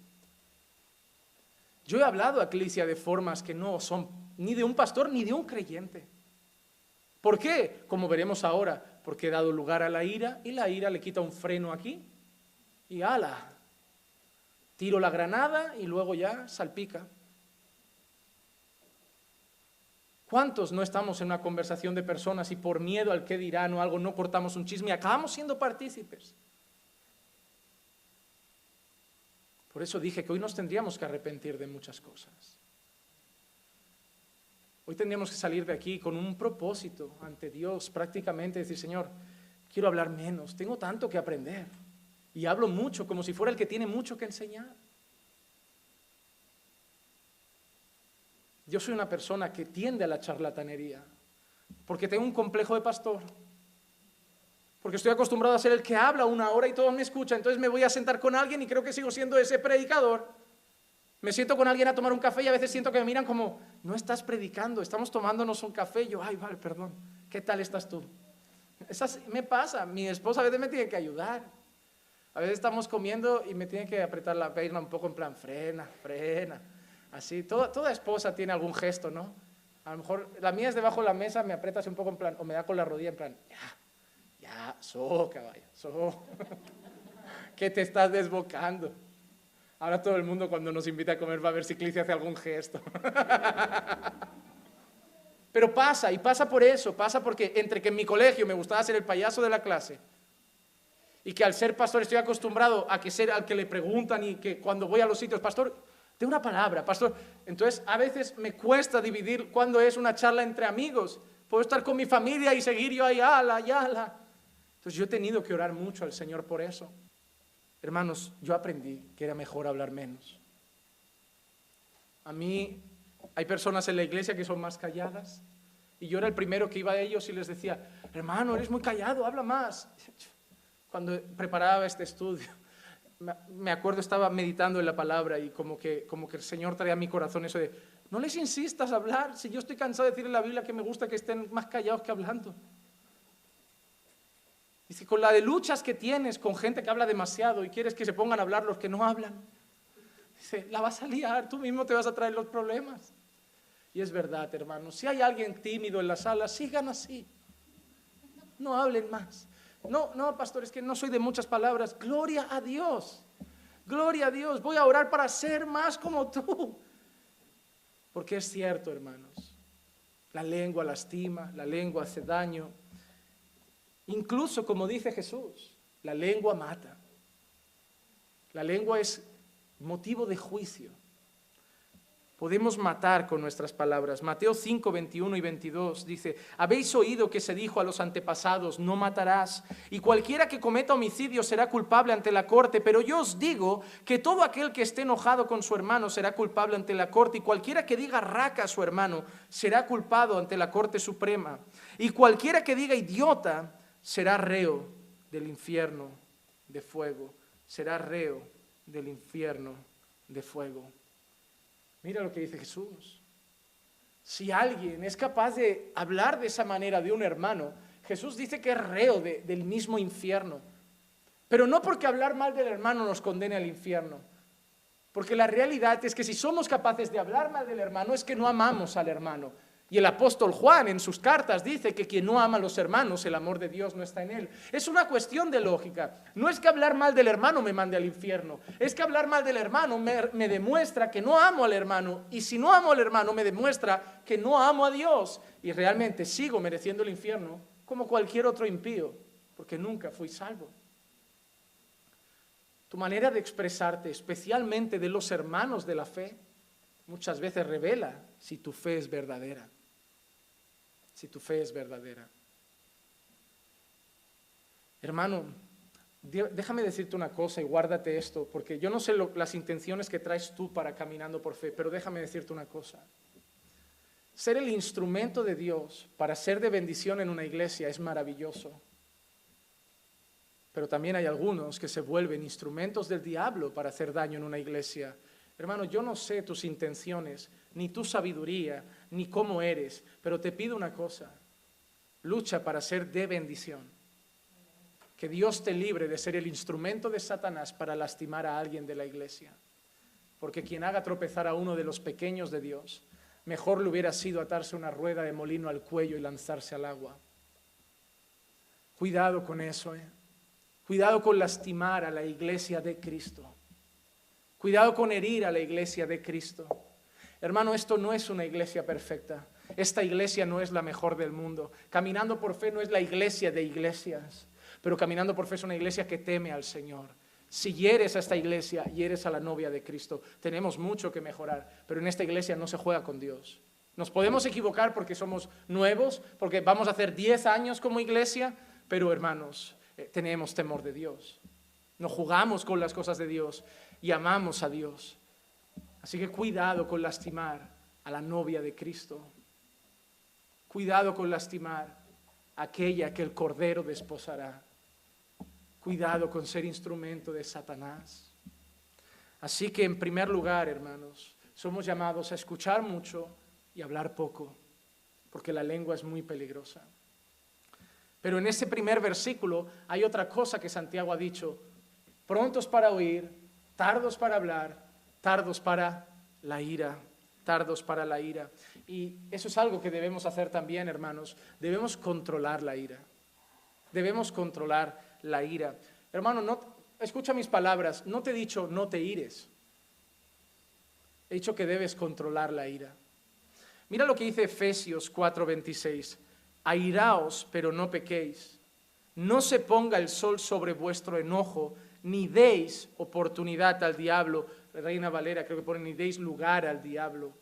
Yo he hablado a Eclesia de formas que no son ni de un pastor ni de un creyente. ¿Por qué? Como veremos ahora, porque he dado lugar a la ira y la ira le quita un freno aquí y ala, tiro la granada y luego ya salpica. ¿Cuántos no estamos en una conversación de personas y por miedo al qué dirán o algo no cortamos un chisme y acabamos siendo partícipes? Por eso dije que hoy nos tendríamos que arrepentir de muchas cosas. Hoy tendríamos que salir de aquí con un propósito ante Dios, prácticamente decir, Señor, quiero hablar menos, tengo tanto que aprender. Y hablo mucho, como si fuera el que tiene mucho que enseñar. Yo soy una persona que tiende a la charlatanería, porque tengo un complejo de pastor. Porque estoy acostumbrado a ser el que habla una hora y todos me escuchan, entonces me voy a sentar con alguien y creo que sigo siendo ese predicador. Me siento con alguien a tomar un café y a veces siento que me miran como, no estás predicando, estamos tomándonos un café. Y yo, ay, vale, perdón, ¿qué tal estás tú? Me pasa, mi esposa a veces me tiene que ayudar. A veces estamos comiendo y me tienen que apretar la pierna un poco en plan, frena, frena. Así, toda esposa tiene algún gesto, ¿no? A lo mejor la mía es debajo de la mesa, me aprietas un poco en plan, o me da con la rodilla en plan, ya, caballo, que te estás desbocando. Ahora todo el mundo cuando nos invita a comer va a ver si Clicia hace algún gesto. Pero pasa, y pasa por eso, pasa porque entre que en mi colegio me gustaba ser el payaso de la clase y que al ser pastor estoy acostumbrado a que ser al que le preguntan y que cuando voy a los sitios, pastor, de una palabra, pastor. Entonces a veces me cuesta dividir cuando es una charla entre amigos. Puedo estar con mi familia y seguir yo ahí, ala. Entonces yo he tenido que orar mucho al Señor por eso. Hermanos, yo aprendí que era mejor hablar menos. A mí hay personas en la iglesia que son más calladas y yo era el primero que iba a ellos y les decía, hermano, eres muy callado, habla más. Cuando preparaba este estudio, me acuerdo, estaba meditando en la palabra y como que el Señor traía a mi corazón eso de, no les insistas a hablar, si yo estoy cansado de decir en la Biblia que me gusta que estén más callados que hablando. Dice, con la de luchas que tienes con gente que habla demasiado y quieres que se pongan a hablar los que no hablan, dice, la vas a liar, tú mismo te vas a traer los problemas. Y es verdad, hermanos, si hay alguien tímido en la sala, sigan así, no hablen más. No, pastor, es que no soy de muchas palabras. Gloria a Dios, voy a orar para ser más como tú. Porque es cierto, hermanos, la lengua lastima, la lengua hace daño. Incluso, como dice Jesús, la lengua mata. La lengua es motivo de juicio. Podemos matar con nuestras palabras. Mateo 5, 21 y 22 dice, habéis oído que se dijo a los antepasados, no matarás, y cualquiera que cometa homicidio será culpable ante la corte, pero yo os digo que todo aquel que esté enojado con su hermano será culpable ante la corte, y cualquiera que diga raca a su hermano será culpado ante la corte suprema, y cualquiera que diga idiota será reo del infierno de fuego, será reo del infierno de fuego. Mira lo que dice Jesús. Si alguien es capaz de hablar de esa manera de un hermano, Jesús dice que es reo del mismo infierno. Pero no porque hablar mal del hermano nos condene al infierno. Porque la realidad es que si somos capaces de hablar mal del hermano es que no amamos al hermano. Y el apóstol Juan en sus cartas dice que quien no ama a los hermanos, el amor de Dios no está en él. Es una cuestión de lógica. No es que hablar mal del hermano me mande al infierno. Es que hablar mal del hermano me demuestra que no amo al hermano. Y si no amo al hermano me demuestra que no amo a Dios. Y realmente sigo mereciendo el infierno como cualquier otro impío. Porque nunca fui salvo. Tu manera de expresarte, especialmente de los hermanos de la fe, muchas veces revela si tu fe es verdadera. Si tu fe es verdadera. Hermano, déjame decirte una cosa y guárdate esto, porque yo no sé las intenciones que traes tú para caminando por fe, pero déjame decirte una cosa. Ser el instrumento de Dios para ser de bendición en una iglesia es maravilloso. Pero también hay algunos que se vuelven instrumentos del diablo para hacer daño en una iglesia. Hermano, yo no sé tus intenciones, ni tu sabiduría, ni cómo eres, pero te pido una cosa, lucha para ser de bendición. Que Dios te libre de ser el instrumento de Satanás para lastimar a alguien de la iglesia. Porque quien haga tropezar a uno de los pequeños de Dios, mejor le hubiera sido atarse una rueda de molino al cuello y lanzarse al agua. Cuidado con eso, Cuidado con lastimar a la iglesia de Cristo. Cuidado con herir a la iglesia de Cristo. Hermano, esto no es una iglesia perfecta. Esta iglesia no es la mejor del mundo. Caminando por fe no es la iglesia de iglesias, pero caminando por fe es una iglesia que teme al Señor. Si hieres a esta iglesia, hieres a la novia de Cristo. Tenemos mucho que mejorar, pero en esta iglesia no se juega con Dios. Nos podemos equivocar porque somos nuevos, porque vamos a hacer 10 años como iglesia, pero hermanos, tenemos temor de Dios. No jugamos con las cosas de Dios y amamos a Dios. Así que cuidado con lastimar a la novia de Cristo. Cuidado con lastimar a aquella que el Cordero desposará. Cuidado con ser instrumento de Satanás. Así que en primer lugar, hermanos, somos llamados a escuchar mucho y hablar poco, porque la lengua es muy peligrosa. Pero en ese primer versículo hay otra cosa que Santiago ha dicho, prontos para oír, tardos para hablar, tardos para la ira, tardos para la ira. Y eso es algo que debemos hacer también, hermanos. Debemos controlar la ira. Debemos controlar la ira. Hermano, escucha mis palabras. No te he dicho no te ires. He dicho que debes controlar la ira. Mira lo que dice Efesios 4:26. Airaos, pero no pequéis. No se ponga el sol sobre vuestro enojo, ni deis oportunidad al diablo. Reina Valera creo que pone, ni deis lugar al diablo.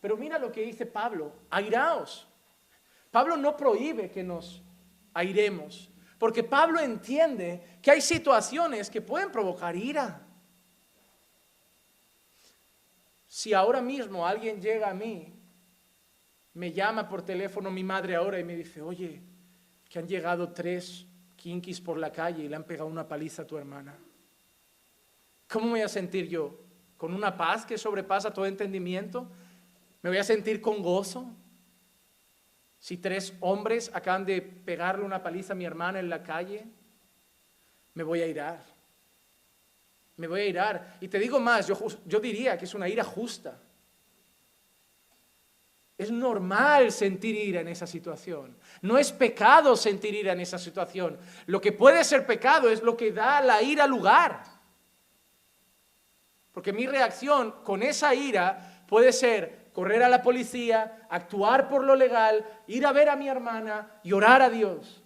Pero mira lo que dice Pablo, airaos. Pablo no prohíbe que nos airemos, porque Pablo entiende que hay situaciones que pueden provocar ira. Si ahora mismo alguien llega a mí, me llama por teléfono mi madre ahora y me dice, oye, que han llegado 3 kinkis por la calle y le han pegado una paliza a tu hermana. ¿Cómo me voy a sentir yo? ¿Con una paz que sobrepasa todo entendimiento? ¿Me voy a sentir con gozo? Si 3 hombres acaban de pegarle una paliza a mi hermana en la calle, me voy a irar. Me voy a irar. Y te digo más, yo diría que es una ira justa. Es normal sentir ira en esa situación. No es pecado sentir ira en esa situación. Lo que puede ser pecado es lo que da a la ira lugar. Porque mi reacción con esa ira puede ser correr a la policía, actuar por lo legal, ir a ver a mi hermana y orar a Dios.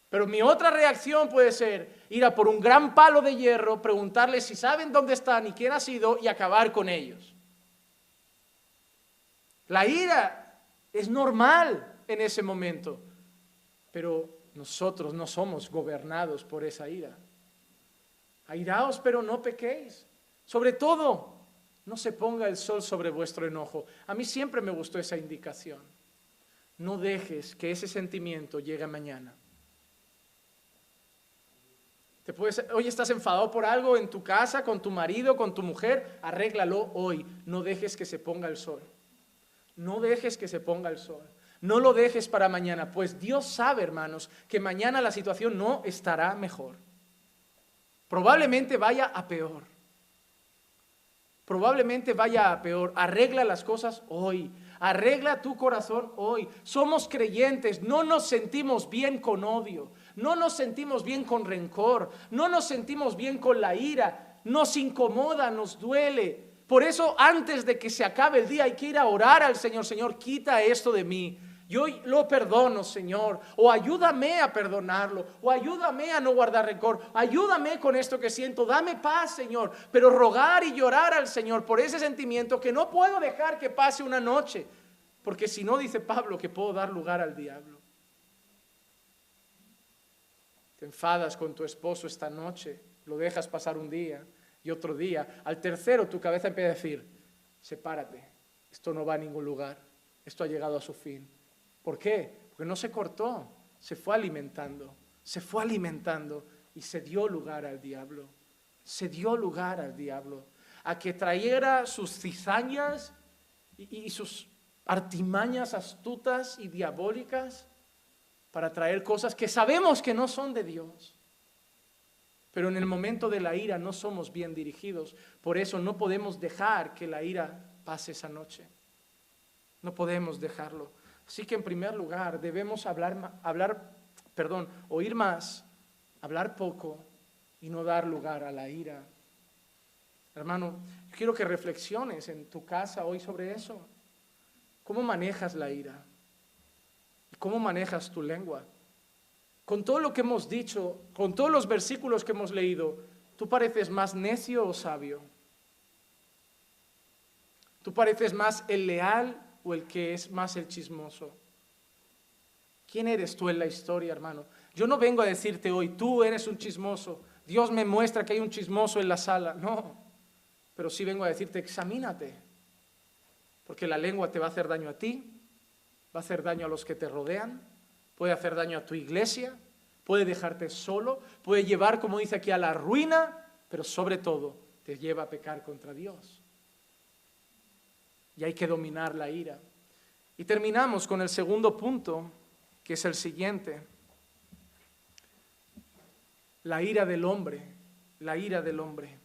Pero mi otra reacción puede ser ir a por un gran palo de hierro, preguntarles si saben dónde están y quién ha sido y acabar con ellos. La ira es normal en ese momento, pero nosotros no somos gobernados por esa ira. Airaos, pero no pequéis. Sobre todo, no se ponga el sol sobre vuestro enojo. A mí siempre me gustó esa indicación. No dejes que ese sentimiento llegue mañana. Hoy estás enfadado por algo en tu casa, con tu marido, con tu mujer, arréglalo hoy. No dejes que se ponga el sol. No dejes que se ponga el sol. No lo dejes para mañana, pues Dios sabe, hermanos, que mañana la situación no estará mejor. Probablemente vaya a peor. Probablemente vaya a peor. Arregla las cosas hoy. Arregla tu corazón hoy. Somos creyentes, no nos sentimos bien con odio. No nos sentimos bien con rencor. No nos sentimos bien con la ira. Nos incomoda, nos duele. Por eso antes de que se acabe el día hay que ir a orar al Señor. Señor, quita esto de mí. Yo lo perdono, Señor. O ayúdame a perdonarlo. O ayúdame a no guardar rencor. Ayúdame con esto que siento. Dame paz, Señor. Pero rogar y llorar al Señor por ese sentimiento que no puedo dejar que pase una noche. Porque si no, dice Pablo, que puedo dar lugar al diablo. Te enfadas con tu esposo esta noche. Lo dejas pasar un día. Y otro día, al tercero tu cabeza empieza a decir, sepárate, esto no va a ningún lugar, esto ha llegado a su fin. ¿Por qué? Porque no se cortó, se fue alimentando y se dio lugar al diablo. Se dio lugar al diablo, a que trayera sus cizañas y sus artimañas astutas y diabólicas para traer cosas que sabemos que no son de Dios. Pero en el momento de la ira no somos bien dirigidos. Por eso no podemos dejar que la ira pase esa noche. No podemos dejarlo. Así que en primer lugar debemos oír más, hablar poco y no dar lugar a la ira. Hermano, yo quiero que reflexiones en tu casa hoy sobre eso. ¿Cómo manejas la ira? ¿Cómo manejas tu lengua? Con todo lo que hemos dicho, con todos los versículos que hemos leído, ¿tú pareces más necio o sabio? ¿Tú pareces más el leal o el que es más el chismoso? ¿Quién eres tú en la historia, hermano? Yo no vengo a decirte hoy, tú eres un chismoso. Dios me muestra que hay un chismoso en la sala. No, pero sí vengo a decirte, examínate. Porque la lengua te va a hacer daño a ti, va a hacer daño a los que te rodean. Puede hacer daño a tu iglesia, puede dejarte solo, puede llevar, como dice aquí, a la ruina, pero sobre todo te lleva a pecar contra Dios. Y hay que dominar la ira. Y terminamos con el segundo punto, que es el siguiente. La ira del hombre la ira del hombre.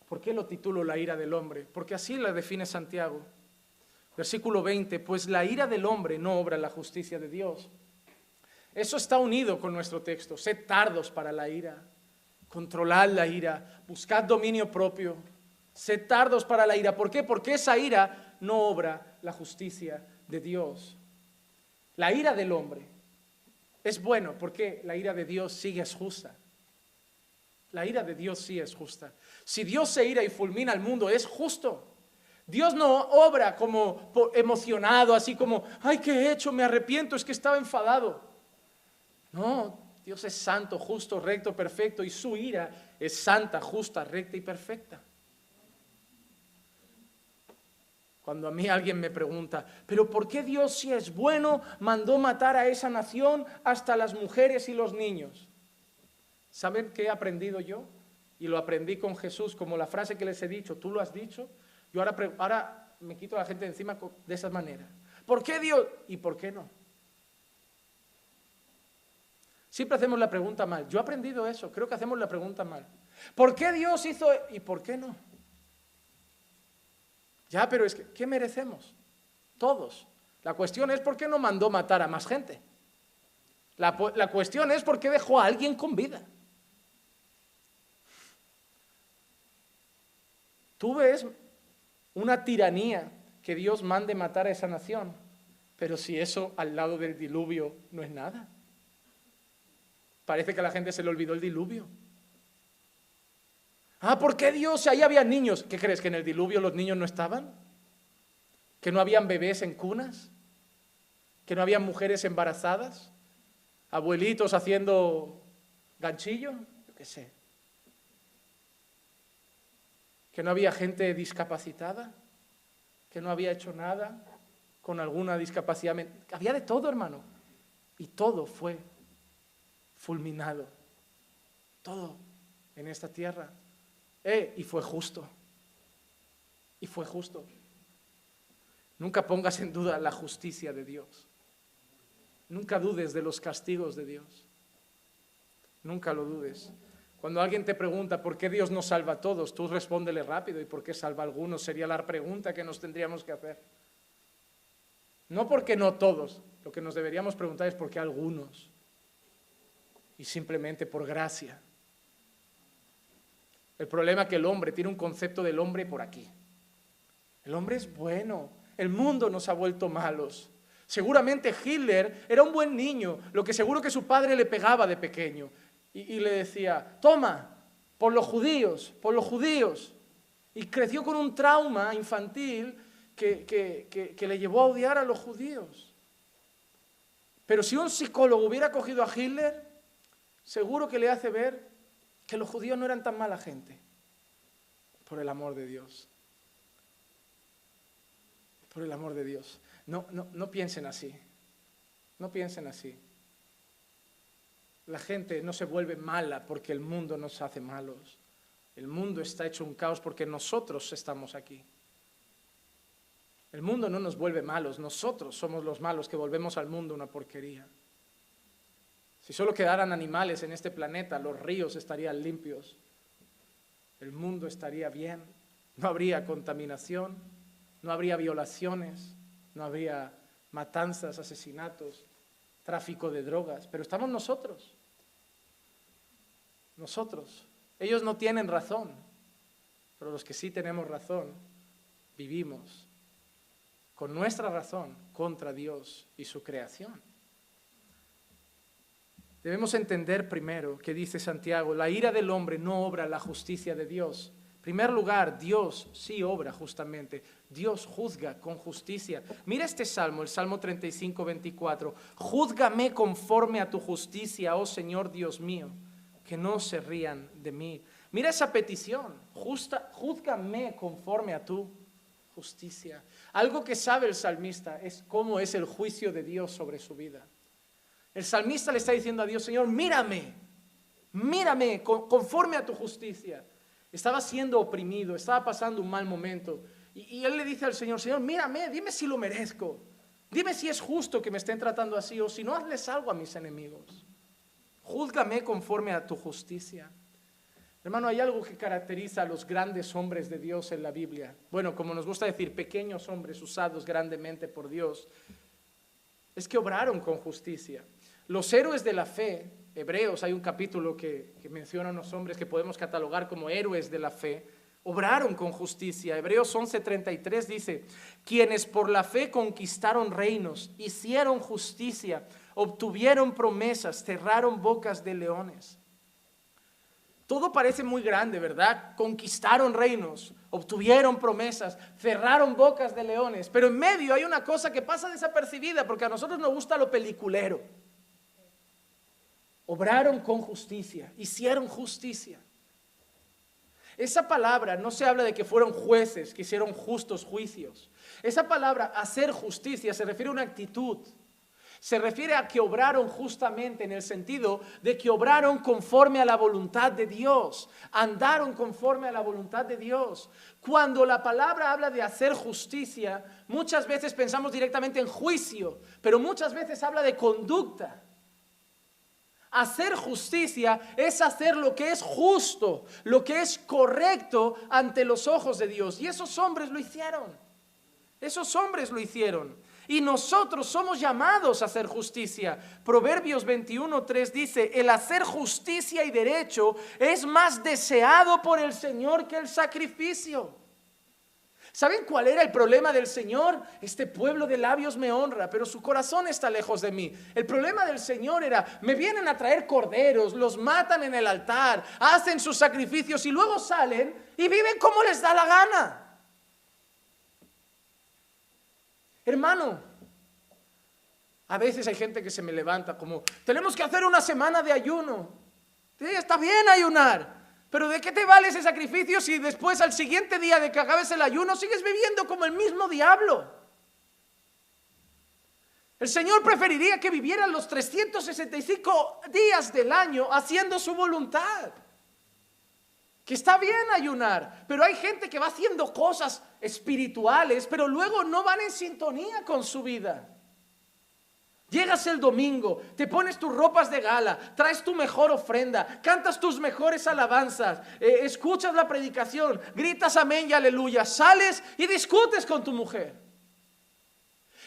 ¿Por qué lo titulo la ira del hombre? Porque así la define Santiago. Versículo 20, pues la ira del hombre no obra la justicia de Dios. Eso está unido con nuestro texto. Sed tardos para la ira, controlad la ira, buscad dominio propio, sed tardos para la ira. ¿Por qué? Porque esa ira no obra la justicia de Dios. La ira del hombre es bueno porque la ira de Dios sí es justa. La ira de Dios sí es justa. Si Dios se ira y fulmina al mundo, es justo. Dios no obra como emocionado, así como, ay, ¿qué he hecho? Me arrepiento, es que estaba enfadado. No, Dios es santo, justo, recto, perfecto, y su ira es santa, justa, recta y perfecta. Cuando a mí alguien me pregunta, ¿pero por qué Dios, si es bueno, mandó matar a esa nación hasta las mujeres y los niños? ¿Saben qué he aprendido yo? Y lo aprendí con Jesús, como la frase que les he dicho, tú lo has dicho. Yo ahora me quito a la gente de encima de esa manera. ¿Por qué Dios? ¿Y por qué no? Siempre hacemos la pregunta mal. Yo he aprendido eso, creo que hacemos la pregunta mal. ¿Por qué Dios hizo y por qué no? Ya, pero es que, ¿qué merecemos? Todos. La cuestión es ¿por qué no mandó matar a más gente? La cuestión es ¿por qué dejó a alguien con vida? Tú ves una tiranía que Dios mande matar a esa nación, pero si eso al lado del diluvio no es nada. Parece que a la gente se le olvidó el diluvio. Ah, ¿por qué Dios? Ahí había niños. ¿Qué crees? ¿Que en el diluvio los niños no estaban? ¿Que no habían bebés en cunas? ¿Que no habían mujeres embarazadas? ¿Abuelitos haciendo ganchillo? Yo qué sé. ¿Que no había gente discapacitada? ¿Que no había hecho nada con alguna discapacidad? Había de todo, hermano. Y todo fue fulminado. Todo en esta tierra. Y fue justo. Y fue justo. Nunca pongas en duda la justicia de Dios. Nunca dudes de los castigos de Dios. Nunca lo dudes. Cuando alguien te pregunta por qué Dios no salva a todos, tú respóndele rápido. ¿Y por qué salva a algunos? Sería la pregunta que nos tendríamos que hacer. No porque no todos. Lo que nos deberíamos preguntar es por qué algunos. Y simplemente por gracia. El problema es que el hombre tiene un concepto del hombre por aquí. El hombre es bueno. El mundo nos ha vuelto malos. Seguramente Hitler era un buen niño, lo que seguro que su padre le pegaba de pequeño. Y le decía, toma, por los judíos, por los judíos. Y creció con un trauma infantil que le llevó a odiar a los judíos. Pero si un psicólogo hubiera cogido a Hitler, seguro que le hace ver que los judíos no eran tan mala gente. Por el amor de Dios. Por el amor de Dios. No piensen así. No piensen así. La gente no se vuelve mala porque el mundo nos hace malos. El mundo está hecho un caos porque nosotros estamos aquí. El mundo no nos vuelve malos, nosotros somos los malos que volvemos al mundo una porquería. Si solo quedaran animales en este planeta, los ríos estarían limpios. El mundo estaría bien. No habría contaminación, no habría violaciones, no habría matanzas, asesinatos, tráfico de drogas. Pero estamos nosotros. Nosotros. Ellos no tienen razón, pero los que sí tenemos razón, vivimos con nuestra razón contra Dios y su creación. Debemos entender primero que dice Santiago, la ira del hombre no obra la justicia de Dios. En primer lugar, Dios sí obra justamente. Dios juzga con justicia. Mira este salmo, el Salmo 35, 24. Júzgame conforme a tu justicia, oh Señor Dios mío, que no se rían de mí. Mira esa petición, júzgame conforme a tu justicia. Algo que sabe el salmista es cómo es el juicio de Dios sobre su vida. El salmista le está diciendo a Dios, Señor, mírame conforme a tu justicia. Estaba siendo oprimido, estaba pasando un mal momento. Y él le dice al Señor, Señor, mírame, dime si lo merezco. Dime si es justo que me estén tratando así, o si no, hazles algo a mis enemigos. Júzgame conforme a tu justicia. Hermano, hay algo que caracteriza a los grandes hombres de Dios en la Biblia. Bueno, como nos gusta decir, pequeños hombres usados grandemente por Dios, es que obraron con justicia. Los héroes de la fe, Hebreos, hay un capítulo que menciona a unos hombres que podemos catalogar como héroes de la fe, obraron con justicia. Hebreos 11:33 dice, quienes por la fe conquistaron reinos, hicieron justicia, obtuvieron promesas, cerraron bocas de leones. Todo parece muy grande, ¿verdad? Conquistaron reinos, obtuvieron promesas, cerraron bocas de leones. Pero en medio hay una cosa que pasa desapercibida porque a nosotros nos gusta lo peliculero. Obraron con justicia, hicieron justicia. Esa palabra no se habla de que fueron jueces, que hicieron justos juicios. Esa palabra, hacer justicia, se refiere a una actitud. Se refiere a que obraron justamente en el sentido de que obraron conforme a la voluntad de Dios, andaron conforme a la voluntad de Dios. Cuando la palabra habla de hacer justicia, muchas veces pensamos directamente en juicio, pero muchas veces habla de conducta. Hacer justicia es hacer lo que es justo, lo que es correcto ante los ojos de Dios. Y esos hombres lo hicieron. Esos hombres lo hicieron. Y nosotros somos llamados a hacer justicia. Proverbios 21:3 dice, el hacer justicia y derecho es más deseado por el Señor que el sacrificio. ¿Saben cuál era el problema del Señor? Este pueblo de labios me honra, pero su corazón está lejos de mí. El problema del Señor era, me vienen a traer corderos, los matan en el altar, hacen sus sacrificios y luego salen y viven como les da la gana. Hermano, a veces hay gente que se me levanta como, tenemos que hacer una semana de ayuno. Sí, está bien ayunar, pero ¿de qué te vale ese sacrificio si después al siguiente día de que acabes el ayuno sigues viviendo como el mismo diablo? El Señor preferiría que vivieran los 365 días del año haciendo su voluntad. Que está bien ayunar, pero hay gente que va haciendo cosas espirituales, pero luego no van en sintonía con su vida. Llegas el domingo, te pones tus ropas de gala, traes tu mejor ofrenda, cantas tus mejores alabanzas, escuchas la predicación, gritas amén y aleluya, sales y discutes con tu mujer.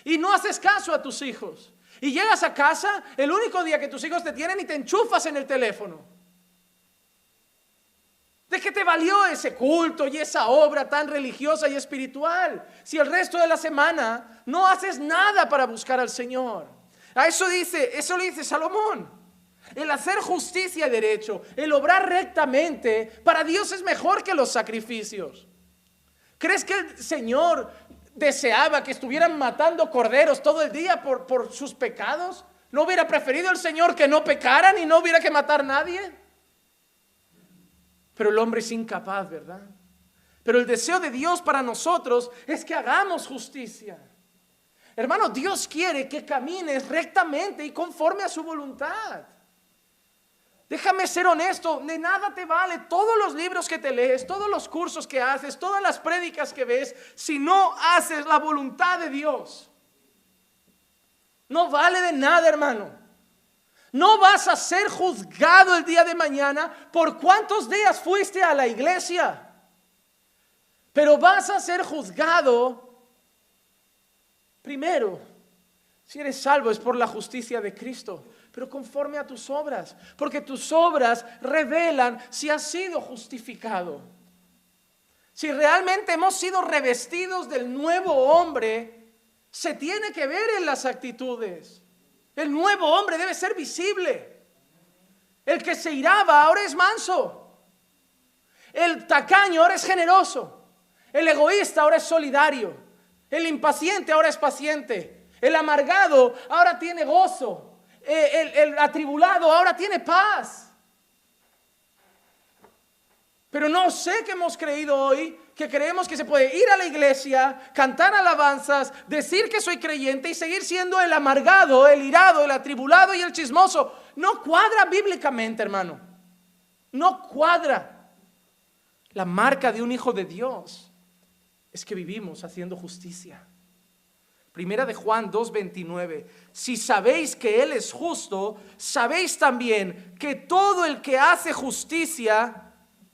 Y no haces caso a tus hijos. Y llegas a casa el único día que tus hijos te tienen y te enchufas en el teléfono. ¿De qué te valió ese culto y esa obra tan religiosa y espiritual si el resto de la semana no haces nada para buscar al Señor? Eso lo dice Salomón. El hacer justicia y derecho, el obrar rectamente, para Dios es mejor que los sacrificios. ¿Crees que el Señor deseaba que estuvieran matando corderos todo el día por sus pecados? ¿No hubiera preferido el Señor que no pecaran y no hubiera que matar a nadie? Pero el hombre es incapaz, ¿verdad? Pero el deseo de Dios para nosotros es que hagamos justicia. Hermano, Dios quiere que camines rectamente y conforme a su voluntad. Déjame ser honesto, de nada te vale todos los libros que te lees, todos los cursos que haces, todas las prédicas que ves, si no haces la voluntad de Dios. No vale de nada, hermano. No vas a ser juzgado el día de mañana por cuántos días fuiste a la iglesia, pero vas a ser juzgado primero. Si eres salvo es por la justicia de Cristo, pero conforme a tus obras, porque tus obras revelan si has sido justificado. Si realmente hemos sido revestidos del nuevo hombre, se tiene que ver en las actitudes. El nuevo hombre debe ser visible. El que se iraba ahora es manso. El tacaño ahora es generoso. El egoísta ahora es solidario. El impaciente ahora es paciente. El amargado ahora tiene gozo. El atribulado ahora tiene paz. Pero no sé qué hemos creído hoy, que creemos que se puede ir a la iglesia, cantar alabanzas, decir que soy creyente y seguir siendo el amargado, el irado, el atribulado y el chismoso. No cuadra bíblicamente, hermano. No cuadra. La marca de un hijo de Dios es que vivimos haciendo justicia. Primera de Juan 2:29. Si sabéis que Él es justo, sabéis también que todo el que hace justicia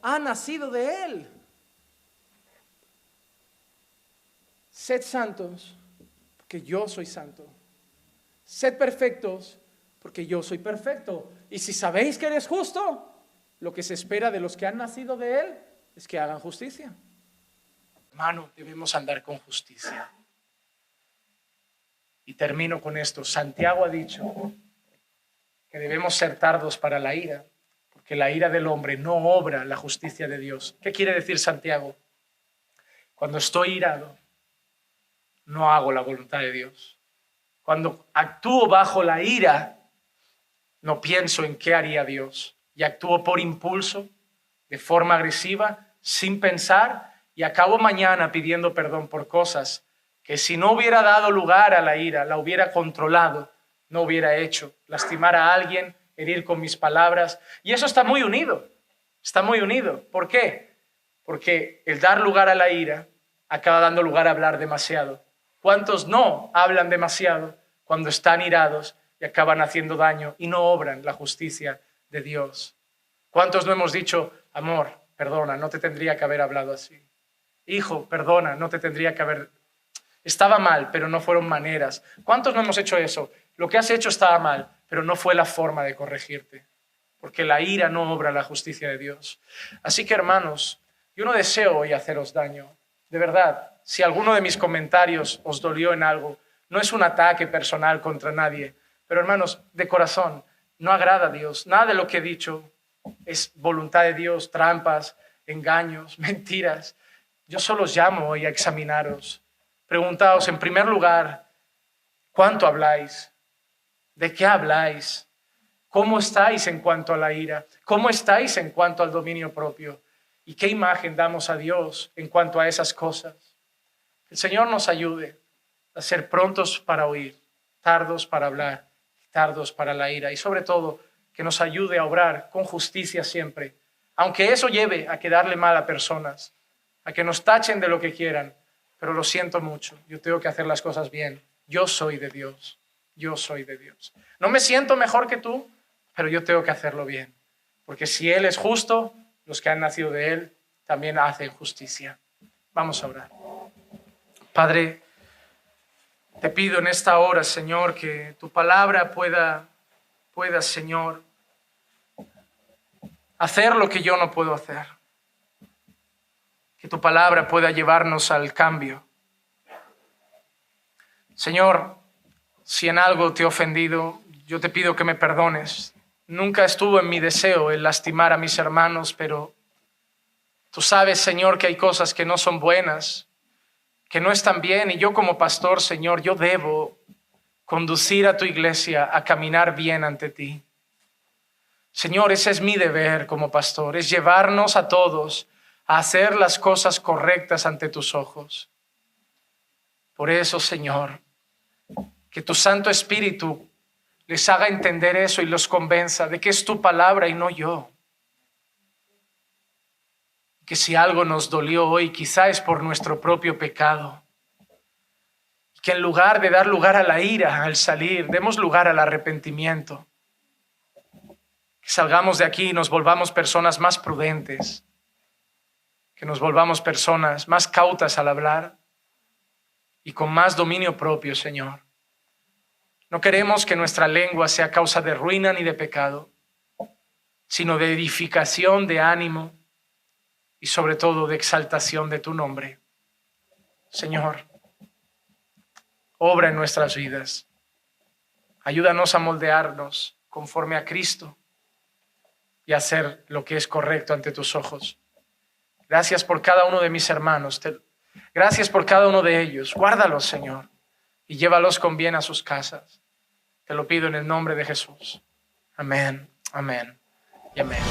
ha nacido de Él. Sed santos, porque yo soy santo. Sed perfectos, porque yo soy perfecto. Y si sabéis que eres justo, lo que se espera de los que han nacido de Él es que hagan justicia. Hermano, debemos andar con justicia. Y termino con esto. Santiago ha dicho que debemos ser tardos para la ira, porque la ira del hombre no obra la justicia de Dios. ¿Qué quiere decir Santiago? Cuando estoy irado, no hago la voluntad de Dios. Cuando actúo bajo la ira, no pienso en qué haría Dios y actúo por impulso, de forma agresiva, sin pensar, y acabo mañana pidiendo perdón por cosas que si no hubiera dado lugar a la ira, la hubiera controlado, no hubiera hecho. Lastimar a alguien, herir con mis palabras. Y eso está muy unido. Está muy unido. ¿Por qué? Porque el dar lugar a la ira acaba dando lugar a hablar demasiado. ¿Cuántos no hablan demasiado cuando están irados y acaban haciendo daño y no obran la justicia de Dios? ¿Cuántos no hemos dicho, amor, perdona, no te tendría que haber hablado así? Hijo, perdona, no te tendría que haber... Estaba mal, pero no fueron maneras. ¿Cuántos no hemos hecho eso? Lo que has hecho estaba mal, pero no fue la forma de corregirte, porque la ira no obra la justicia de Dios. Así que, hermanos, yo no deseo hoy haceros daño. De verdad, si alguno de mis comentarios os dolió en algo, no es un ataque personal contra nadie, pero hermanos, de corazón, no agrada a Dios. Nada de lo que he dicho es voluntad de Dios, trampas, engaños, mentiras. Yo solo os llamo hoy a examinaros. Preguntaos, en primer lugar, ¿cuánto habláis? ¿De qué habláis? ¿Cómo estáis en cuanto a la ira? ¿Cómo estáis en cuanto al dominio propio? ¿Y qué imagen damos a Dios en cuanto a esas cosas? Que el Señor nos ayude a ser prontos para oír, tardos para hablar, tardos para la ira. Y sobre todo, que nos ayude a obrar con justicia siempre. Aunque eso lleve a quedarle mal a personas, a que nos tachen de lo que quieran. Pero lo siento mucho, yo tengo que hacer las cosas bien. Yo soy de Dios, yo soy de Dios. No me siento mejor que tú, pero yo tengo que hacerlo bien. Porque si Él es justo, los que han nacido de Él también hacen justicia. Vamos a orar. Padre, te pido en esta hora, Señor, que tu palabra pueda, Señor, hacer lo que yo no puedo hacer. Que tu palabra pueda llevarnos al cambio. Señor, si en algo te he ofendido, yo te pido que me perdones. Nunca estuvo en mi deseo el lastimar a mis hermanos, pero tú sabes, Señor, que hay cosas que no son buenas, que no están bien, y yo como pastor, Señor, yo debo conducir a tu iglesia a caminar bien ante ti. Señor, ese es mi deber como pastor, es llevarnos a todos a hacer las cosas correctas ante tus ojos. Por eso, Señor, que tu Santo Espíritu les haga entender eso y los convenza de que es tu palabra y no yo. Que si algo nos dolió hoy, quizá es por nuestro propio pecado. Que en lugar de dar lugar a la ira al salir, demos lugar al arrepentimiento. Que salgamos de aquí y nos volvamos personas más prudentes. Que nos volvamos personas más cautas al hablar y con más dominio propio, Señor. No queremos que nuestra lengua sea causa de ruina ni de pecado, sino de edificación, de ánimo y sobre todo de exaltación de tu nombre. Señor, obra en nuestras vidas. Ayúdanos a moldearnos conforme a Cristo y a hacer lo que es correcto ante tus ojos. Gracias por cada uno de mis hermanos. Gracias por cada uno de ellos. Guárdalos, Señor, y llévalos con bien a sus casas. Te lo pido en el nombre de Jesús. Amén, amén y amén.